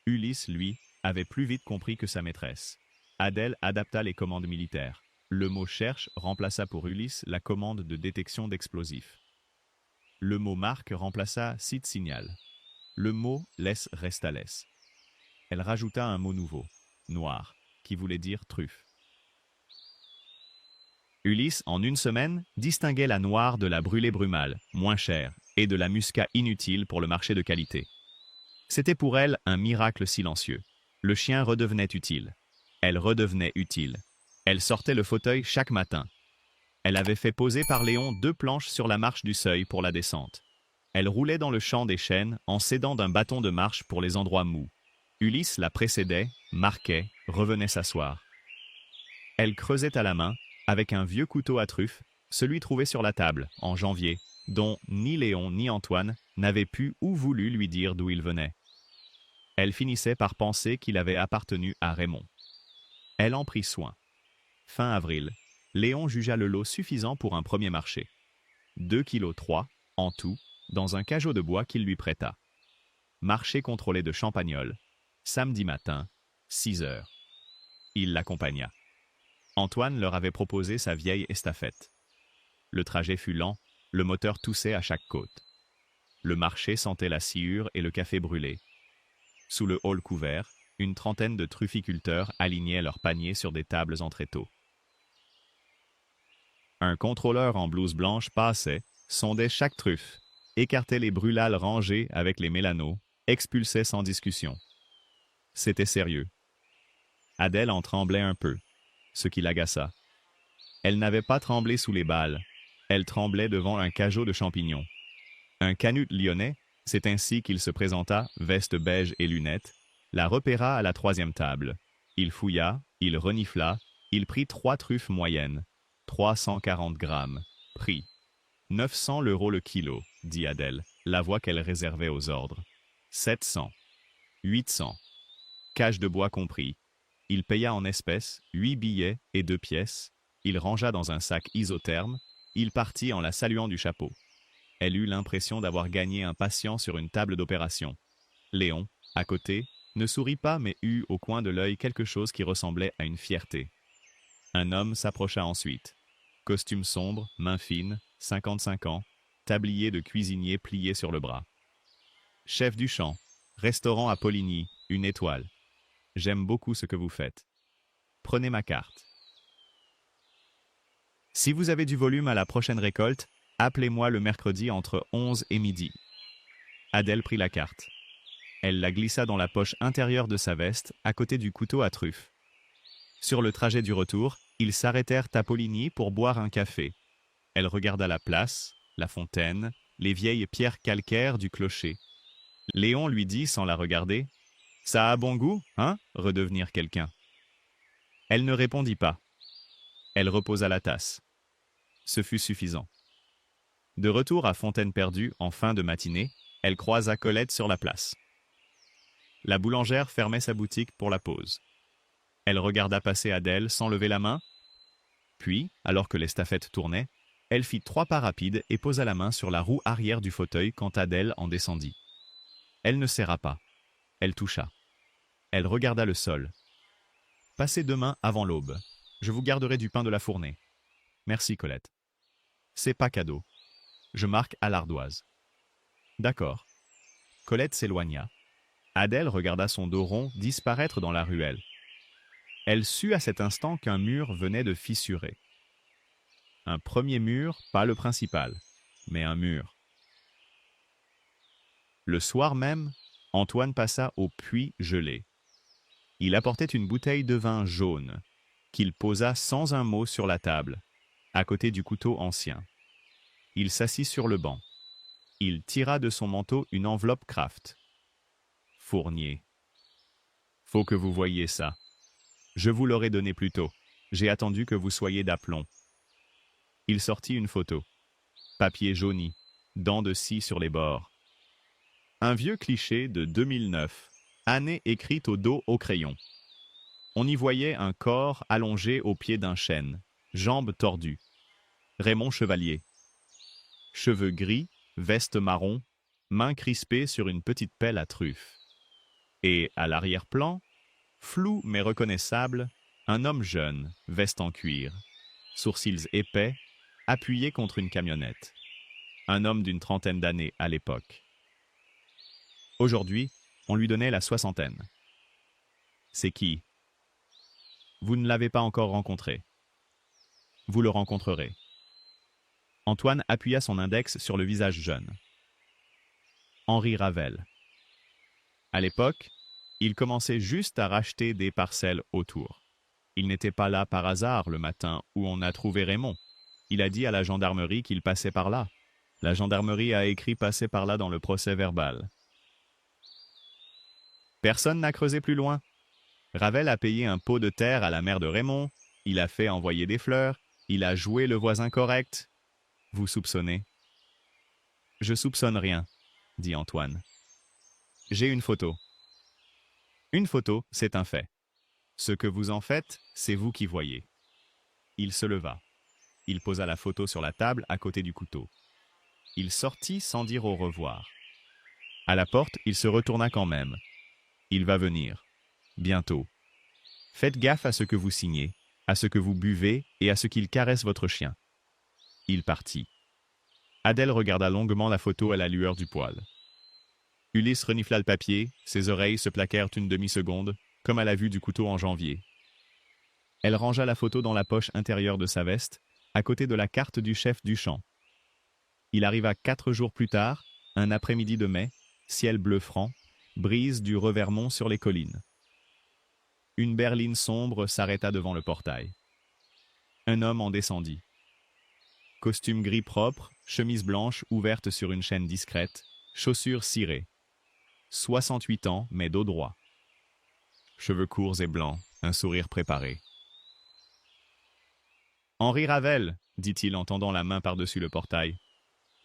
Ulysse, lui, avait plus vite compris que sa maîtresse. Adèle adapta les commandes militaires. Le mot « cherche » remplaça pour Ulysse la commande de détection d'explosifs. Le mot « marque » remplaça « site signal ». Le mot « laisse » resta « laisse ». Elle rajouta un mot nouveau, « noir », qui voulait dire « truffe ». Ulysse, en une semaine, distinguait la noire de la brûlée brumale, moins chère, et de la muscat inutile pour le marché de qualité. C'était pour elle un miracle silencieux. Le chien redevenait utile. Elle redevenait utile. Elle sortait le fauteuil chaque matin. Elle avait fait poser par Léon 2 planches sur la marche du seuil pour la descente. Elle roulait dans le champ des chênes en s'aidant d'un bâton de marche pour les endroits mous. Ulysse la précédait, marquait, revenait s'asseoir. Elle creusait à la main, avec un vieux couteau à truffe, celui trouvé sur la table, en janvier, dont ni Léon ni Antoine n'avaient pu ou voulu lui dire d'où il venait. Elle finissait par penser qu'il avait appartenu à Raymond. Elle en prit soin. Fin avril, Léon jugea le lot suffisant pour un premier marché. 2,3 kg, en tout, dans un cajot de bois qu'il lui prêta. Marché contrôlé de Champagnole, samedi matin, 6 heures. Il l'accompagna. Antoine leur avait proposé sa vieille estafette. Le trajet fut lent, le moteur toussait à chaque côte. Le marché sentait la sciure et le café brûlé. Sous le hall couvert, une trentaine de trufficulteurs alignaient leurs paniers sur des tables en tréteaux. Un contrôleur en blouse blanche passait, sondait chaque truffe, écartait les brûlales rangées avec les mélanos, expulsait sans discussion. C'était sérieux. Adèle en tremblait un peu, ce qui l'agaça. Elle n'avait pas tremblé sous les balles, elle tremblait devant un cajot de champignons. Un canut lyonnais, c'est ainsi qu'il se présenta, veste beige et lunettes, la repéra à la 3e table. Il fouilla, il renifla, il prit 3 truffes moyennes, 340 grammes, prix. 900 € le kilo, dit Adèle, la voix qu'elle réservait aux ordres. 700. 800. Cage de bois compris. Il paya en espèces, 8 billets et 2 pièces. Il rangea dans un sac isotherme. Il partit en la saluant du chapeau. Elle eut l'impression d'avoir gagné un patient sur une table d'opération. Léon, à côté, ne sourit pas mais eut au coin de l'œil quelque chose qui ressemblait à une fierté. Un homme s'approcha ensuite. Costume sombre, main fine, 55 ans, tablier de cuisinier plié sur le bras. Chef du champ, restaurant à Poligny, 1 étoile. J'aime beaucoup ce que vous faites. Prenez ma carte. Si vous avez du volume à la prochaine récolte, appelez-moi le mercredi entre 11 et midi. Adèle prit la carte. Elle la glissa dans la poche intérieure de sa veste, à côté du couteau à truffe. Sur le trajet du retour, ils s'arrêtèrent à Poligny pour boire un café. Elle regarda la place, la fontaine, les vieilles pierres calcaires du clocher. Léon lui dit sans la regarder, « Ça a bon goût, hein, redevenir quelqu'un ?» Elle ne répondit pas. Elle reposa la tasse. Ce fut suffisant. De retour à Fontaine-Perdue en fin de matinée, elle croisa Colette sur la place. La boulangère fermait sa boutique pour la pause. Elle regarda passer Adèle sans lever la main. Puis, alors que l'estafette tournait, elle fit 3 pas rapides et posa la main sur la roue arrière du fauteuil quand Adèle en descendit. Elle ne serra pas. Elle toucha. Elle regarda le sol. « Passez demain avant l'aube. Je vous garderai du pain de la fournée. »« Merci, Colette. »« C'est pas cadeau. Je marque à l'ardoise. »« D'accord. » Colette s'éloigna. Adèle regarda son dos rond disparaître dans la ruelle. Elle sut à cet instant qu'un mur venait de fissurer. Un premier mur, pas le principal, mais un mur. Le soir même, Antoine passa au puits gelé. Il apportait une bouteille de vin jaune, qu'il posa sans un mot sur la table, à côté du couteau ancien. Il s'assit sur le banc. Il tira de son manteau une enveloppe Kraft. Fournier. Faut que vous voyiez ça. Je vous l'aurais donné plus tôt. J'ai attendu que vous soyez d'aplomb. Il sortit une photo. Papier jauni, dents de scie sur les bords. Un vieux cliché de 2009, année écrite au dos au crayon. On y voyait un corps allongé au pied d'un chêne, jambes tordues. Raymond Chevalier. Cheveux gris, veste marron, mains crispées sur une petite pelle à truffes. Et à l'arrière-plan, flou mais reconnaissable, un homme jeune, veste en cuir, sourcils épais, appuyé contre une camionnette. Un homme d'une trentaine d'années à l'époque. Aujourd'hui, on lui donnait la 60aine. C'est qui? Vous ne l'avez pas encore rencontré. Vous le rencontrerez. Antoine appuya son index sur le visage jeune. Henri Ravel. À l'époque, il commençait juste à racheter des parcelles autour. Il n'était pas là par hasard le matin où on a trouvé Raymond. Il a dit à la gendarmerie qu'il passait par là. La gendarmerie a écrit passer par là dans le procès verbal. Personne n'a creusé plus loin. Ravel a payé un pot de terre à la mère de Raymond, il a fait envoyer des fleurs, il a joué le voisin correct. Vous soupçonnez? Je soupçonne rien, dit Antoine. J'ai une photo. Une photo, c'est un fait. Ce que vous en faites, c'est vous qui voyez. Il se leva. Il posa la photo sur la table à côté du couteau. Il sortit sans dire au revoir. À la porte, il se retourna quand même. Il va venir. Bientôt. Faites gaffe à ce que vous signez, à ce que vous buvez et à ce qu'il caresse votre chien. Il partit. Adèle regarda longuement la photo à la lueur du poêle. Ulysse renifla le papier, ses oreilles se plaquèrent une demi-seconde, comme à la vue du couteau en janvier. Elle rangea la photo dans la poche intérieure de sa veste, à côté de la carte du chef du champ. Il arriva 4 jours plus tard, un après-midi de mai, ciel bleu franc, brise du Revermont sur les collines. Une berline sombre s'arrêta devant le portail. Un homme en descendit. Costume gris propre, chemise blanche ouverte sur une chaîne discrète, chaussures cirées. 68 ans, mais dos droit. Cheveux courts et blancs, un sourire préparé. « Henri Ravel, dit-il en tendant la main par-dessus le portail.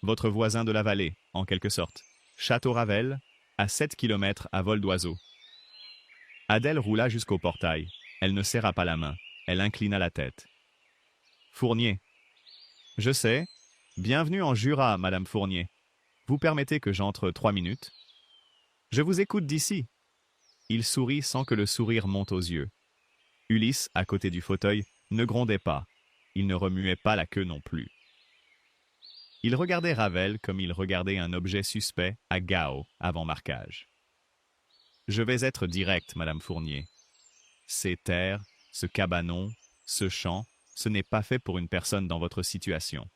Votre voisin de la vallée, en quelque sorte. Château Ravel, à 7 kilomètres à vol d'oiseau. » Adèle roula jusqu'au portail. Elle ne serra pas la main. Elle inclina la tête. « Fournier. »« Je sais. Bienvenue en Jura, Madame Fournier. Vous permettez que j'entre 3 minutes ? Je vous écoute d'ici. » Il sourit sans que le sourire monte aux yeux. Ulysse, à côté du fauteuil, ne grondait pas. Il ne remuait pas la queue non plus. Il regardait Ravel comme il regardait un objet suspect à Gao avant marquage. « Je vais être direct, Madame Fournier. Ces terres, ce cabanon, ce champ, ce n'est pas fait pour une personne dans votre situation.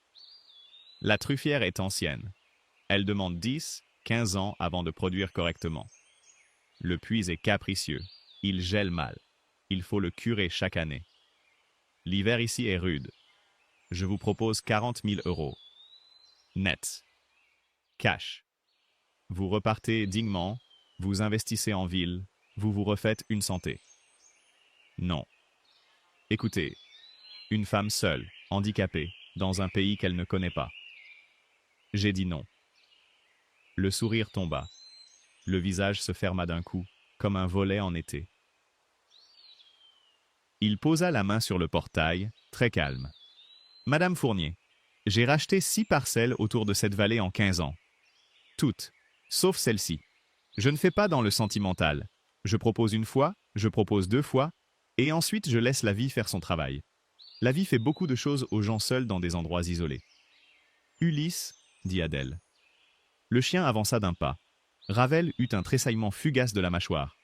La truffière est ancienne. Elle demande 10, 15 ans avant de produire correctement. Le puits est capricieux. Il gèle mal. Il faut le curer chaque année. L'hiver ici est rude. Je vous propose 40 000 €. Net. Cash. Vous repartez dignement, vous investissez en ville, vous vous refaites une santé. Non. Écoutez, une femme seule, handicapée, dans un pays qu'elle ne connaît pas. J'ai dit non. Le sourire tomba. Le visage se ferma d'un coup, comme un volet en été. Il posa la main sur le portail, très calme. « Madame Fournier, j'ai racheté 6 parcelles autour de cette vallée en 15 ans. Toutes, sauf celle-ci. Je ne fais pas dans le sentimental. Je propose une fois, je propose 2 fois, et ensuite je laisse la vie faire son travail. La vie fait beaucoup de choses aux gens seuls dans des endroits isolés. »« Ulysse, » dit Adèle. Le chien avança d'un pas. Ravel eut un tressaillement fugace de la mâchoire.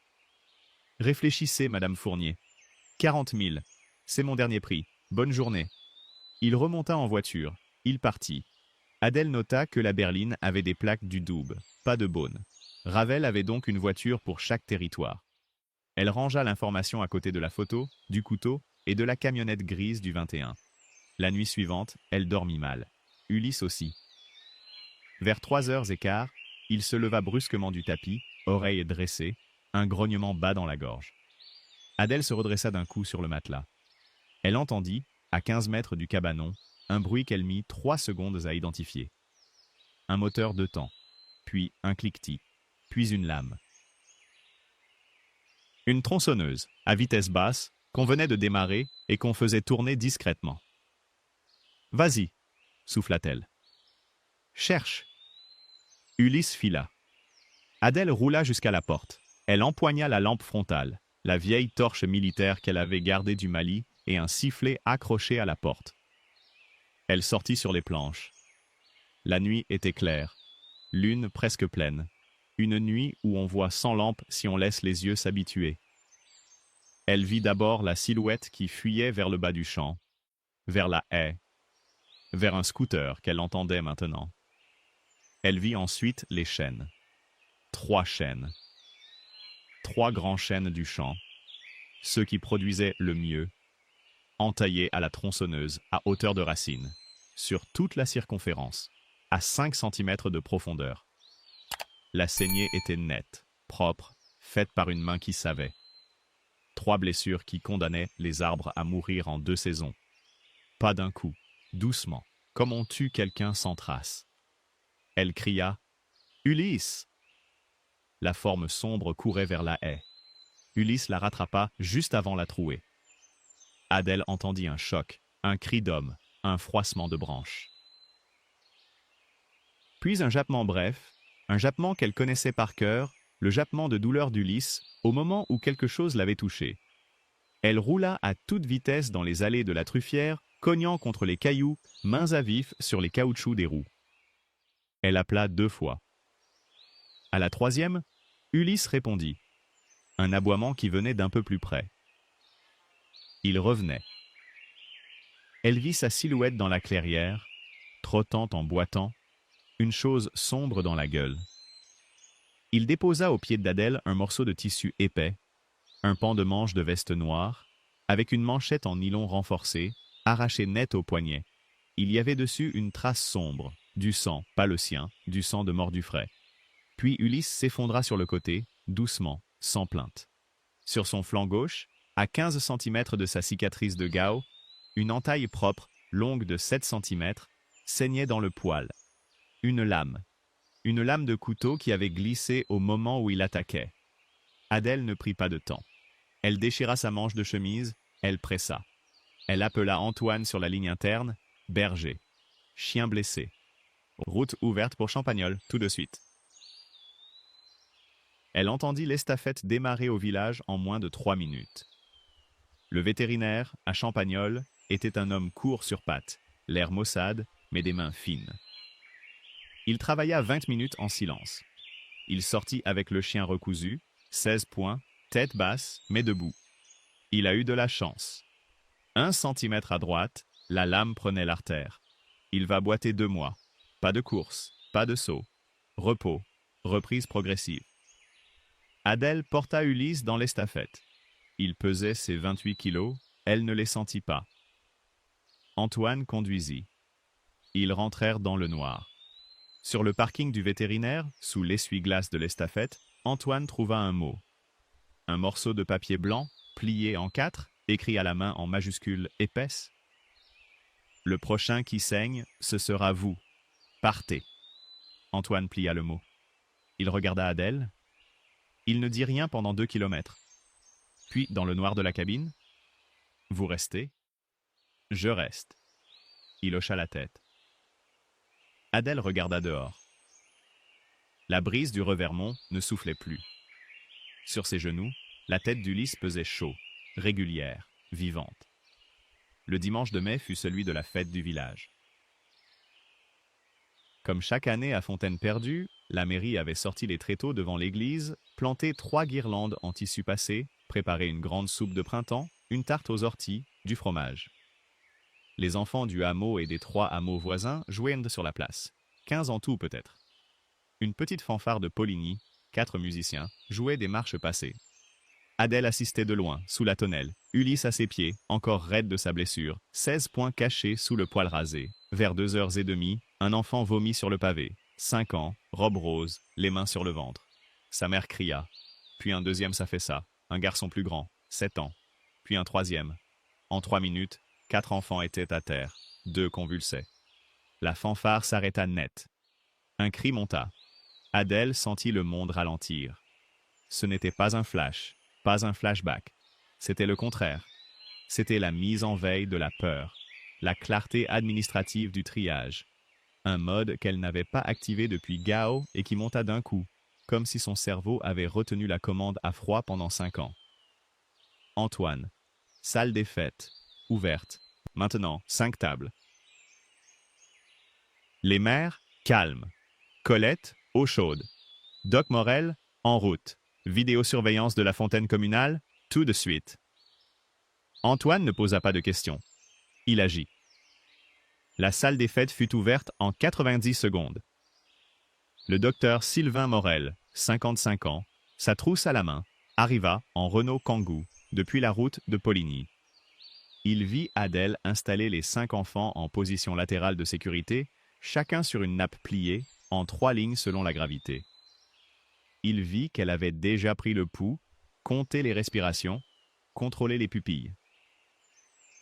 « Réfléchissez, Madame Fournier. 40 000. C'est mon dernier prix. Bonne journée. » Il remonta en voiture. Il partit. Adèle nota que la berline avait des plaques du Doubs, pas de Beaune. Ravel avait donc une voiture pour chaque territoire. Elle rangea l'information à côté de la photo, du couteau et de la camionnette grise du 21. La nuit suivante, elle dormit mal. Ulysse aussi. Vers 3h15, il se leva brusquement du tapis, oreilles dressées, un grognement bas dans la gorge. Adèle se redressa d'un coup sur le matelas. Elle entendit, à 15 mètres du cabanon, un bruit qu'elle mit 3 secondes à identifier. Un moteur de temps, puis un cliquetis, puis une lame. Une tronçonneuse, à vitesse basse, qu'on venait de démarrer et qu'on faisait tourner discrètement. « Vas-y » souffla-t-elle. « Cherche !» Ulysse fila. Adèle roula jusqu'à la porte. Elle empoigna la lampe frontale, la vieille torche militaire qu'elle avait gardée du Mali et un sifflet accroché à la porte. Elle sortit sur les planches. La nuit était claire, lune presque pleine, une nuit où on voit sans lampe si on laisse les yeux s'habituer. Elle vit d'abord la silhouette qui fuyait vers le bas du champ, vers la haie, vers un scooter qu'elle entendait maintenant. Elle vit ensuite les chênes. 3 chênes. 3 grands chênes du champ, ceux qui produisaient le mieux, entaillé à la tronçonneuse à hauteur de racine, sur toute la circonférence, à 5 cm de profondeur. La saignée était nette, propre, faite par une main qui savait. 3 blessures qui condamnaient les arbres à mourir en 2 saisons. Pas d'un coup, doucement, comme on tue quelqu'un sans trace. Elle cria « Ulysse !» La forme sombre courait vers la haie. Ulysse la rattrapa juste avant la trouée. Adèle entendit un choc, un cri d'homme, un froissement de branches. Puis un jappement bref, un jappement qu'elle connaissait par cœur, le jappement de douleur d'Ulysse au moment où quelque chose l'avait touchée. Elle roula à toute vitesse dans les allées de la truffière, cognant contre les cailloux, mains à vif sur les caoutchoucs des roues. Elle appela 2 fois. À la 3e, Ulysse répondit. Un aboiement qui venait d'un peu plus près. Il revenait. Elle vit sa silhouette dans la clairière, trottant en boitant, une chose sombre dans la gueule. Il déposa au pied d'Adèle un morceau de tissu épais, un pan de manche de veste noire, avec une manchette en nylon renforcée, arrachée net au poignet. Il y avait dessus une trace sombre, du sang, pas le sien, du sang de Mordufray. Puis Ulysse s'effondra sur le côté, doucement, sans plainte. Sur son flanc gauche, à 15 cm de sa cicatrice de Gao, une entaille propre, longue de 7 cm, saignait dans le poil. Une lame de couteau qui avait glissé au moment où il attaquait. Adèle ne prit pas de temps. Elle déchira sa manche de chemise, elle pressa. Elle appela Antoine sur la ligne interne, berger. Chien blessé. Route ouverte pour Champagnole, tout de suite. Elle entendit l'estafette démarrer au village en moins de 3 minutes. Le vétérinaire, à Champagnole, était un homme court sur pattes, l'air maussade, mais des mains fines. Il travailla 20 minutes en silence. Il sortit avec le chien recousu, 16 points, tête basse, mais debout. Il a eu de la chance. 1 centimètre à droite, la lame prenait l'artère. Il va boiter 2 mois. Pas de course, pas de saut. Repos, reprise progressive. Adèle porta Ulysse dans l'estafette. Il pesait ses 28 kilos, elle ne les sentit pas. Antoine conduisit. Ils rentrèrent dans le noir. Sur le parking du vétérinaire, sous l'essuie-glace de l'estafette, Antoine trouva un mot. Un morceau de papier blanc, plié en 4, écrit à la main en majuscules épaisses. Le prochain qui saigne, ce sera vous. Partez. Antoine plia le mot. Il regarda Adèle. Il ne dit rien pendant 2 kilomètres. Puis, dans le noir de la cabine, « Vous restez ?»« Je reste. » Il hocha la tête. Adèle regarda dehors. La brise du Revermont ne soufflait plus. Sur ses genoux, la tête d'Ulysse pesait chaud, régulière, vivante. Le dimanche de mai fut celui de la fête du village. Comme chaque année à Fontaine-Perdue, la mairie avait sorti les tréteaux devant l'église, planté 3 guirlandes en tissu passé, préparé une grande soupe de printemps, une tarte aux orties, du fromage. Les enfants du hameau et des 3 hameaux voisins jouaient sur la place. 15 en tout peut-être. Une petite fanfare de Poligny, 4 musiciens, jouaient des marches passées. Adèle assistait de loin, sous la tonnelle. Ulysse à ses pieds, encore raide de sa blessure, 16 points cachés sous le poil rasé. Vers 2h30, un enfant vomit sur le pavé. 5 ans, robe rose, les mains sur le ventre. Sa mère cria. Puis un deuxième s'affaissa. Un garçon plus grand, 7 ans. Puis un troisième. En 3 minutes, 4 enfants étaient à terre. 2 convulsaient. La fanfare s'arrêta net. Un cri monta. Adèle sentit le monde ralentir. Ce n'était pas un flash, pas un flashback. C'était le contraire. C'était la mise en veille de la peur, la clarté administrative du triage. Un mode qu'elle n'avait pas activé depuis Gao et qui monta d'un coup, comme si son cerveau avait retenu la commande à froid pendant 5 ans. Antoine. Salle des fêtes. Ouverte. Maintenant, 5 tables. Les mères, calmes. Colette, eau chaude. Doc Morel, en route. Vidéosurveillance de la fontaine communale, tout de suite. Antoine ne posa pas de questions. Il agit. La salle des fêtes fut ouverte en 90 secondes. Le docteur Sylvain Morel, 55 ans, sa trousse à la main, arriva en Renault Kangoo depuis la route de Poligny. Il vit Adèle installer les 5 enfants en position latérale de sécurité, chacun sur une nappe pliée, en 3 lignes selon la gravité. Il vit qu'elle avait déjà pris le pouls, compté les respirations, contrôlé les pupilles.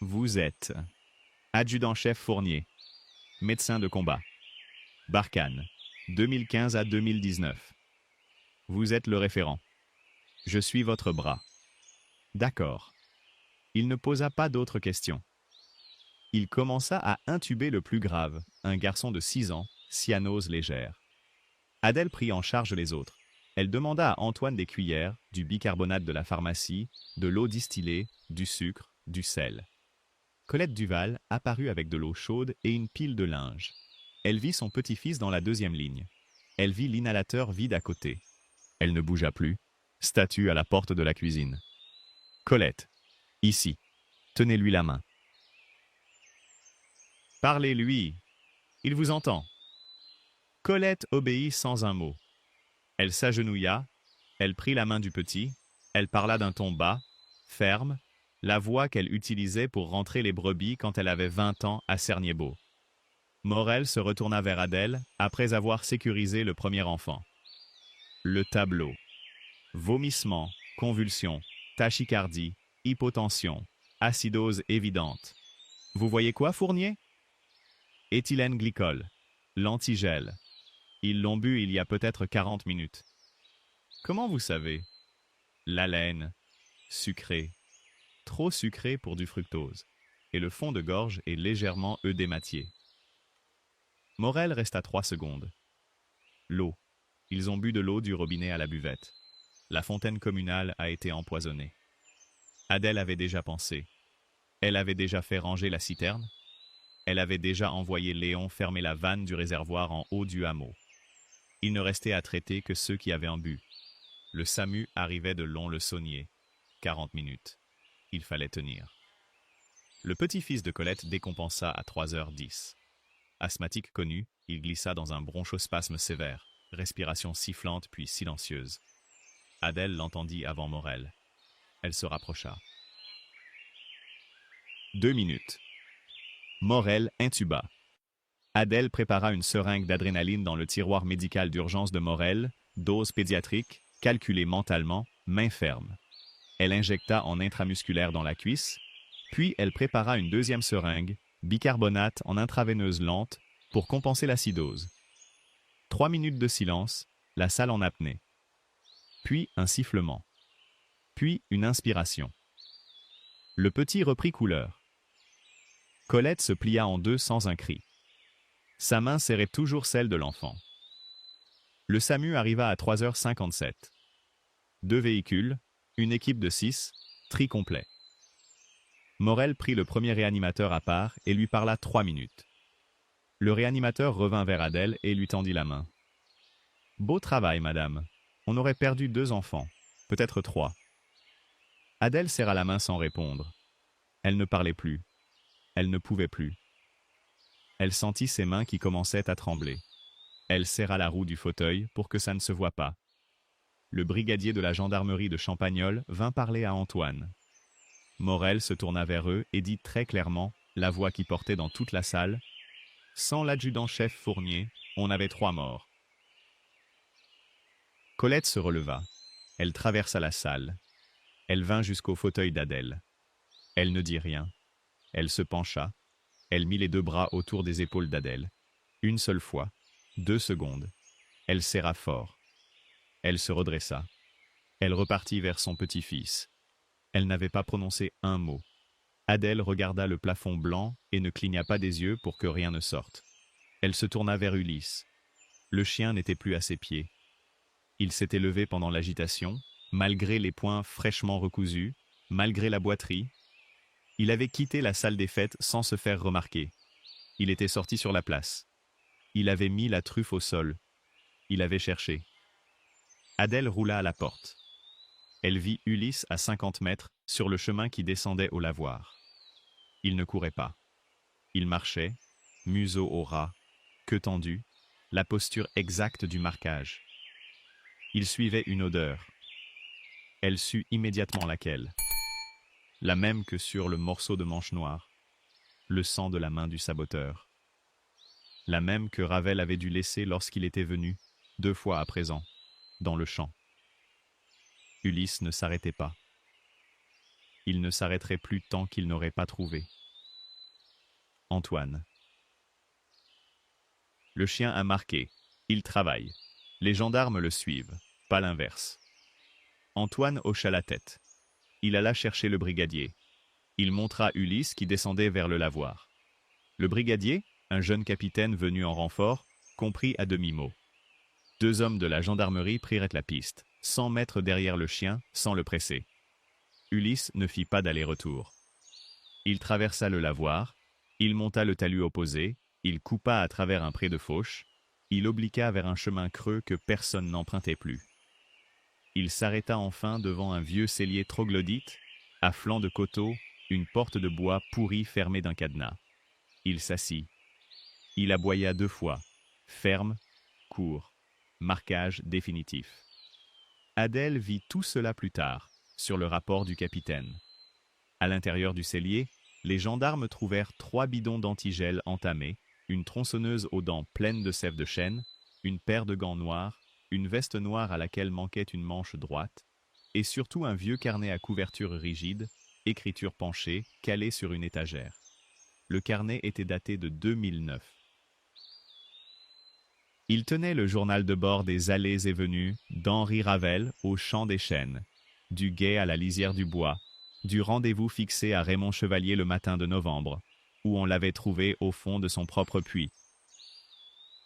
Vous êtes adjudant-chef Fournier, médecin de combat, Barkhane, 2015 à 2019. Vous êtes le référent. Je suis votre bras. D'accord. Il ne posa pas d'autres questions. Il commença à intuber le plus grave, un garçon de 6 ans, cyanose légère. Adèle prit en charge les autres. Elle demanda à Antoine des cuillères, du bicarbonate de la pharmacie, de l'eau distillée, du sucre, du sel. Colette Duval apparut avec de l'eau chaude et une pile de linge. Elle vit son petit-fils dans la 2e ligne. Elle vit l'inhalateur vide à côté. Elle ne bougea plus, statue à la porte de la cuisine. Colette, ici, tenez-lui la main. Parlez-lui, il vous entend. Colette obéit sans un mot. Elle s'agenouilla, elle prit la main du petit, elle parla d'un ton bas, ferme, la voix qu'elle utilisait pour rentrer les brebis quand elle avait 20 ans à Cernier-Beau. Morel se retourna vers Adèle après avoir sécurisé le premier enfant. Le tableau. Vomissements, convulsions, tachycardie, hypotension, acidose évidente. Vous voyez quoi, Fournier? Éthylène glycol, l'antigel. Ils l'ont bu il y a peut-être 40 minutes. Comment vous savez? L'haleine, sucré, trop sucré pour du fructose, et le fond de gorge est légèrement œdématié. Morel resta 3 secondes. L'eau. Ils ont bu de l'eau du robinet à la buvette. La fontaine communale a été empoisonnée. Adèle avait déjà pensé. Elle avait déjà fait ranger la citerne. Elle avait déjà envoyé Léon fermer la vanne du réservoir en haut du hameau. Il ne restait à traiter que ceux qui avaient en bu. Le SAMU arrivait de Lons-le-Saunier. 40 minutes. Il fallait tenir. Le petit-fils de Colette décompensa à 3h10. Asthmatique connu, il glissa dans un bronchospasme sévère, respiration sifflante puis silencieuse. Adèle l'entendit avant Morel. Elle se rapprocha. 2 minutes. Morel intuba. Adèle prépara une seringue d'adrénaline dans le tiroir médical d'urgence de Morel, dose pédiatrique, calculée mentalement, main ferme. Elle injecta en intramusculaire dans la cuisse, puis elle prépara une 2e seringue, bicarbonate en intraveineuse lente, pour compenser l'acidose. 3 minutes de silence, la salle en apnée. Puis un sifflement. Puis une inspiration. Le petit reprit couleur. Colette se plia en 2 sans un cri. Sa main serrait toujours celle de l'enfant. Le SAMU arriva à 3h57. 2 véhicules, une équipe de 6, tri complet. Morel prit le premier réanimateur à part et lui parla 3 minutes. Le réanimateur revint vers Adèle et lui tendit la main. « Beau travail, madame. On aurait perdu 2 enfants, peut-être 3. » Adèle serra la main sans répondre. Elle ne parlait plus. Elle ne pouvait plus. Elle sentit ses mains qui commençaient à trembler. Elle serra la roue du fauteuil pour que ça ne se voie pas. Le brigadier de la gendarmerie de Champagnole vint parler à Antoine. Morel se tourna vers eux et dit très clairement, la voix qui portait dans toute la salle, « Sans l'adjudant-chef Fournier, on avait 3 morts. » Colette se releva. Elle traversa la salle. Elle vint jusqu'au fauteuil d'Adèle. Elle ne dit rien. Elle se pencha. Elle mit les 2 bras autour des épaules d'Adèle. Une seule fois, 2 secondes. Elle serra fort. Elle se redressa. Elle repartit vers son petit-fils. Elle n'avait pas prononcé un mot. Adèle regarda le plafond blanc et ne cligna pas des yeux pour que rien ne sorte. Elle se tourna vers Ulysse. Le chien n'était plus à ses pieds. Il s'était levé pendant l'agitation, malgré les poings fraîchement recousus, malgré la boiterie. Il avait quitté la salle des fêtes sans se faire remarquer. Il était sorti sur la place. Il avait mis la truffe au sol. Il avait cherché. Adèle roula à la porte. Elle vit Ulysse à 50 mètres, sur le chemin qui descendait au lavoir. Il ne courait pas. Il marchait, museau au ras, queue tendue, la posture exacte du marquage. Il suivait une odeur. Elle sut immédiatement laquelle. la même que sur le morceau de manche noire, le sang de la main du saboteur, la même que Ravel avait dû laisser lorsqu'il était venu, 2 fois à présent, dans le champ. Ulysse ne s'arrêtait pas. Il ne s'arrêterait plus tant qu'il n'aurait pas trouvé. Antoine. Le chien a marqué. Il travaille. Les gendarmes le suivent, pas l'inverse. Antoine hocha la tête. Il alla chercher le brigadier. Il montra Ulysse qui descendait vers le lavoir. Le brigadier, un jeune capitaine venu en renfort, comprit à demi-mot. 2 hommes de la gendarmerie prirent la piste, 100 mètres derrière le chien, sans le presser. Ulysse ne fit pas d'aller-retour. Il traversa le lavoir, il monta le talus opposé, il coupa à travers un pré de fauche, il obliqua vers un chemin creux que personne n'empruntait plus. Il s'arrêta enfin devant un vieux cellier troglodyte, à flanc de coteau, une porte de bois pourrie fermée d'un cadenas. Il s'assit. Il aboya 2 fois. Ferme, court, marquage définitif. Adèle vit tout cela plus tard, sur le rapport du capitaine. À l'intérieur du cellier, les gendarmes trouvèrent 3 bidons d'antigel entamés, une tronçonneuse aux dents pleines de sève de chêne, une paire de gants noirs, une veste noire à laquelle manquait une manche droite, et surtout un vieux carnet à couverture rigide, écriture penchée, calé sur une étagère. Le carnet était daté de 2009. Il tenait le journal de bord des allées et venues d'Henri Ravel au Champ des Chênes, du gué à la lisière du bois, du rendez-vous fixé à Raymond Chevalier le matin de novembre, où on l'avait trouvé au fond de son propre puits.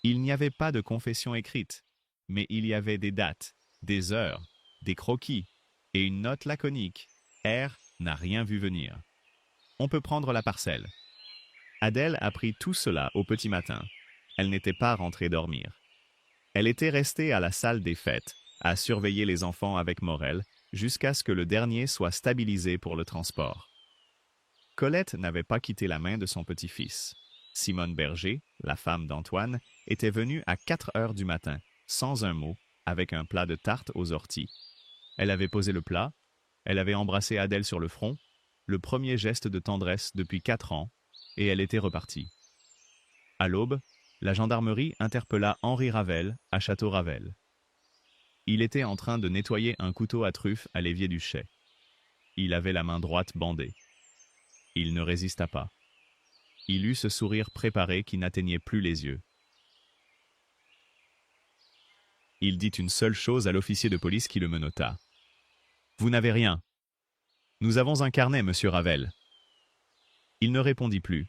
Il n'y avait pas de confession écrite, mais il y avait des dates, des heures, des croquis et une note laconique. R n'a rien vu venir. On peut prendre la parcelle. Adèle apprit tout cela au petit matin. Elle n'était pas rentrée dormir. Elle était restée à la salle des fêtes, à surveiller les enfants avec Morel, jusqu'à ce que le dernier soit stabilisé pour le transport. Colette n'avait pas quitté la main de son petit-fils. Simone Berger, la femme d'Antoine, était venue à 4 heures du matin, sans un mot, avec un plat de tarte aux orties. Elle avait posé le plat, elle avait embrassé Adèle sur le front, le premier geste de tendresse depuis 4 ans, et elle était repartie. À l'aube, la gendarmerie interpella Henri Ravel à Château Ravel. Il était en train de nettoyer un couteau à truffe à l'évier du chai. Il avait la main droite bandée. Il ne résista pas. Il eut ce sourire préparé qui n'atteignait plus les yeux. Il dit une seule chose à l'officier de police qui le menotta. « Vous n'avez rien. Nous avons un carnet, monsieur Ravel. » Il ne répondit plus.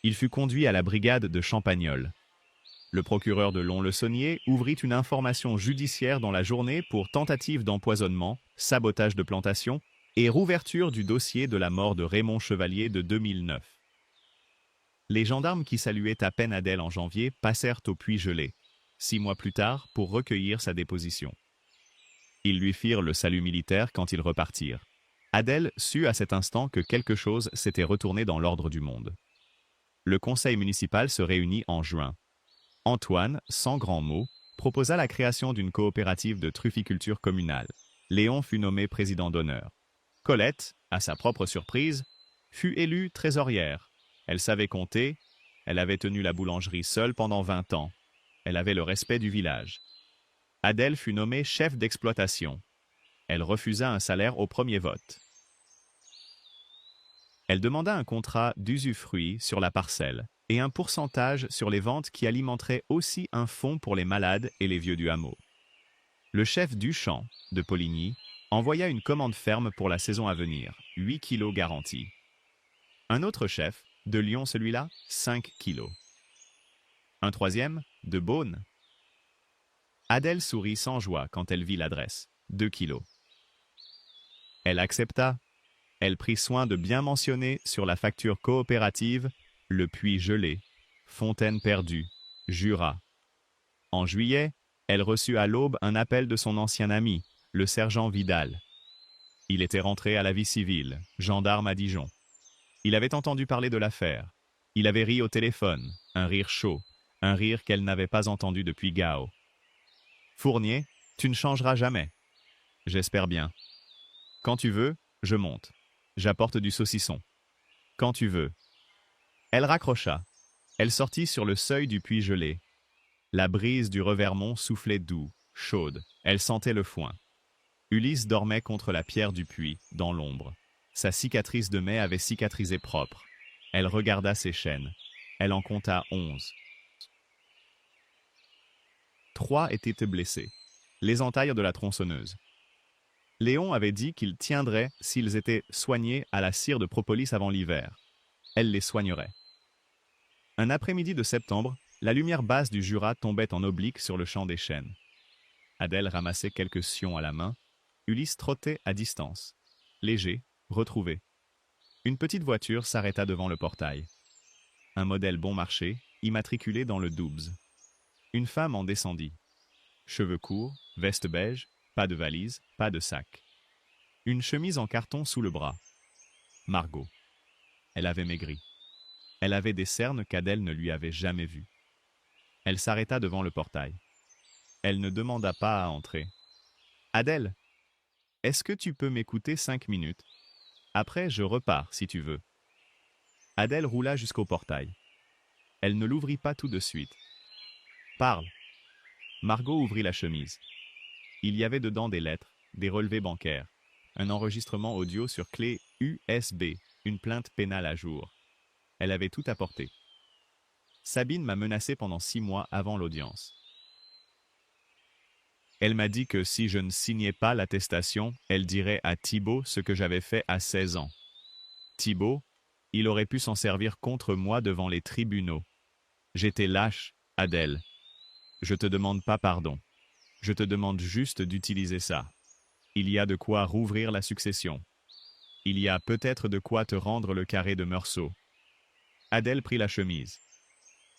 Il fut conduit à la brigade de Champagnole. Le procureur de Lons-le-Saunier ouvrit une information judiciaire dans la journée pour tentative d'empoisonnement, sabotage de plantation et rouverture du dossier de la mort de Raymond Chevalier de 2009. Les gendarmes qui saluaient à peine Adèle en janvier passèrent au puits gelé, 6 mois plus tard, pour recueillir sa déposition. Ils lui firent le salut militaire quand ils repartirent. Adèle sut à cet instant que quelque chose s'était retourné dans l'ordre du monde. Le conseil municipal se réunit en juin. Antoine, sans grand mot, proposa la création d'une coopérative de trufficulture communale. Léon fut nommé président d'honneur. Colette, à sa propre surprise, fut élue trésorière. Elle savait compter, elle avait tenu la boulangerie seule pendant 20 ans. Elle avait le respect du village. Adèle fut nommée chef d'exploitation. Elle refusa un salaire au premier vote. Elle demanda un contrat d'usufruit sur la parcelle et un pourcentage sur les ventes qui alimenterait aussi un fonds pour les malades et les vieux du hameau. Le chef Duchamp, de Poligny, envoya une commande ferme pour la saison à venir, 8 kilos garantis. Un autre chef, de Lyon celui-là, 5 kilos. Un troisième, de Beaune. Adèle sourit sans joie quand elle vit l'adresse, 2 kilos. Elle accepta. Elle prit soin de bien mentionner sur la facture coopérative le puits gelé, fontaine perdue, Jura. En juillet, elle reçut à l'aube un appel de son ancien ami, le sergent Vidal. Il était rentré à la vie civile, gendarme à Dijon. Il avait entendu parler de l'affaire. Il avait ri au téléphone, un rire chaud, un rire qu'elle n'avait pas entendu depuis Gao. « Fournier, tu ne changeras jamais. »« J'espère bien. Quand tu veux, je monte. » J'apporte du saucisson. Quand tu veux. Elle raccrocha. Elle sortit sur le seuil du puits gelé. La brise du Revermont soufflait doux, chaude. Elle sentait le foin. Ulysse dormait contre la pierre du puits, dans l'ombre. Sa cicatrice de mai avait cicatrisé propre. Elle regarda ses chaînes. Elle en compta 11. 3 étaient blessés. Les entailles de la tronçonneuse. Léon avait dit qu'ils tiendraient s'ils étaient soignés à la cire de propolis avant l'hiver. Elle les soignerait. Un après-midi de septembre, la lumière basse du Jura tombait en oblique sur le champ des chênes. Adèle ramassait quelques sions à la main. Ulysse trottait à distance. Léger, retrouvé. Une petite voiture s'arrêta devant le portail. Un modèle bon marché, immatriculé dans le Doubs. Une femme en descendit. Cheveux courts, veste beige, pas de valise, pas de sac. Une chemise en carton sous le bras. Margot. Elle avait maigri. Elle avait des cernes qu'Adèle ne lui avait jamais vues. Elle s'arrêta devant le portail. Elle ne demanda pas à entrer. « Adèle, est-ce que tu peux m'écouter 5 minutes? Après, je repars, si tu veux. » Adèle roula jusqu'au portail. Elle ne l'ouvrit pas tout de suite. « Parle. » Margot ouvrit la chemise. Il y avait dedans des lettres, des relevés bancaires, un enregistrement audio sur clé USB, une plainte pénale à jour. Elle avait tout apporté. Sabine m'a menacé pendant 6 mois avant l'audience. Elle m'a dit que si je ne signais pas l'attestation, elle dirait à Thibaut ce que j'avais fait à 16 ans. Thibaut, il aurait pu s'en servir contre moi devant les tribunaux. J'étais lâche, Adèle. Je te demande pas pardon. Je te demande juste d'utiliser ça. Il y a de quoi rouvrir la succession. Il y a peut-être de quoi te rendre le carré de Meursault. Adèle prit la chemise.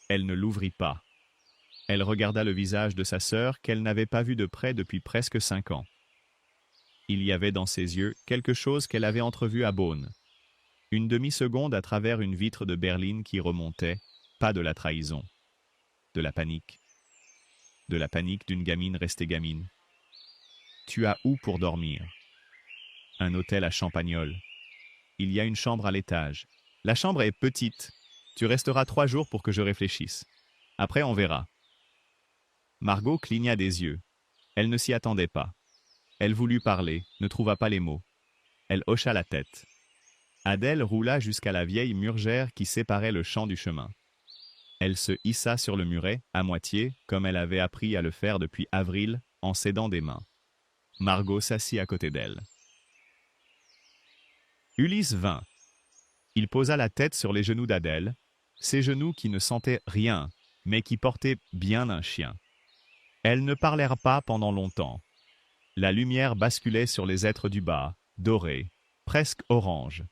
Elle ne l'ouvrit pas. Elle regarda le visage de sa sœur qu'elle n'avait pas vu de près depuis presque 5 ans. Il y avait dans ses yeux quelque chose qu'elle avait entrevu à Beaune. Une demi-seconde à travers une vitre de berline qui remontait, pas de la trahison. De la panique. De la panique d'une gamine restée gamine. Tu as où pour dormir? Un hôtel à Champagnole. Il y a une chambre à l'étage. La chambre est petite. Tu resteras 3 jours pour que je réfléchisse. Après, on verra. Margot cligna des yeux. Elle ne s'y attendait pas. Elle voulut parler, ne trouva pas les mots. Elle hocha la tête. Adèle roula jusqu'à la vieille murgère qui séparait le champ du chemin. Elle se hissa sur le muret, à moitié, comme elle avait appris à le faire depuis avril, en s'aidant des mains. Margot s'assit à côté d'elle. Ulysse vint. Il posa la tête sur les genoux d'Adèle, ses genoux qui ne sentaient rien, mais qui portaient bien un chien. Elles ne parlèrent pas pendant longtemps. La lumière basculait sur les êtres du bas, dorés, presque orange.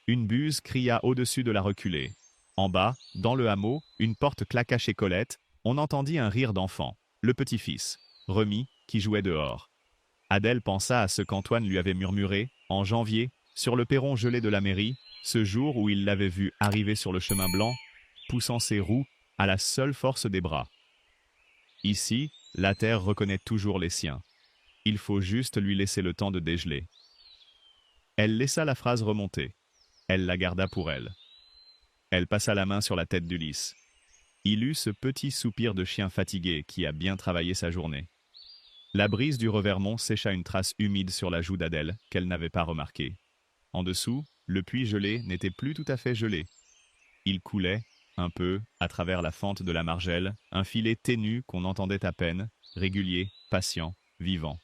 Une buse cria au-dessus de la reculée. En bas, dans le hameau, une porte claqua chez Colette. On entendit un rire d'enfant, le petit-fils, Remy, qui jouait dehors. Adèle pensa à ce qu'Antoine lui avait murmuré, en janvier, sur le perron gelé de la mairie, ce jour où il l'avait vu arriver sur le chemin blanc, poussant ses roues à la seule force des bras. Ici, la terre reconnaît toujours les siens. Il faut juste lui laisser le temps de dégeler. Elle laissa la phrase remonter. Elle la garda pour elle. Elle passa la main sur la tête d'Ulysse. Il eut ce petit soupir de chien fatigué qui a bien travaillé sa journée. La brise du Revermont sécha une trace humide sur la joue d'Adèle qu'elle n'avait pas remarquée. En dessous, le puits gelé n'était plus tout à fait gelé. Il coulait, un peu, à travers la fente de la margelle, un filet ténu qu'on entendait à peine, régulier, patient, vivant.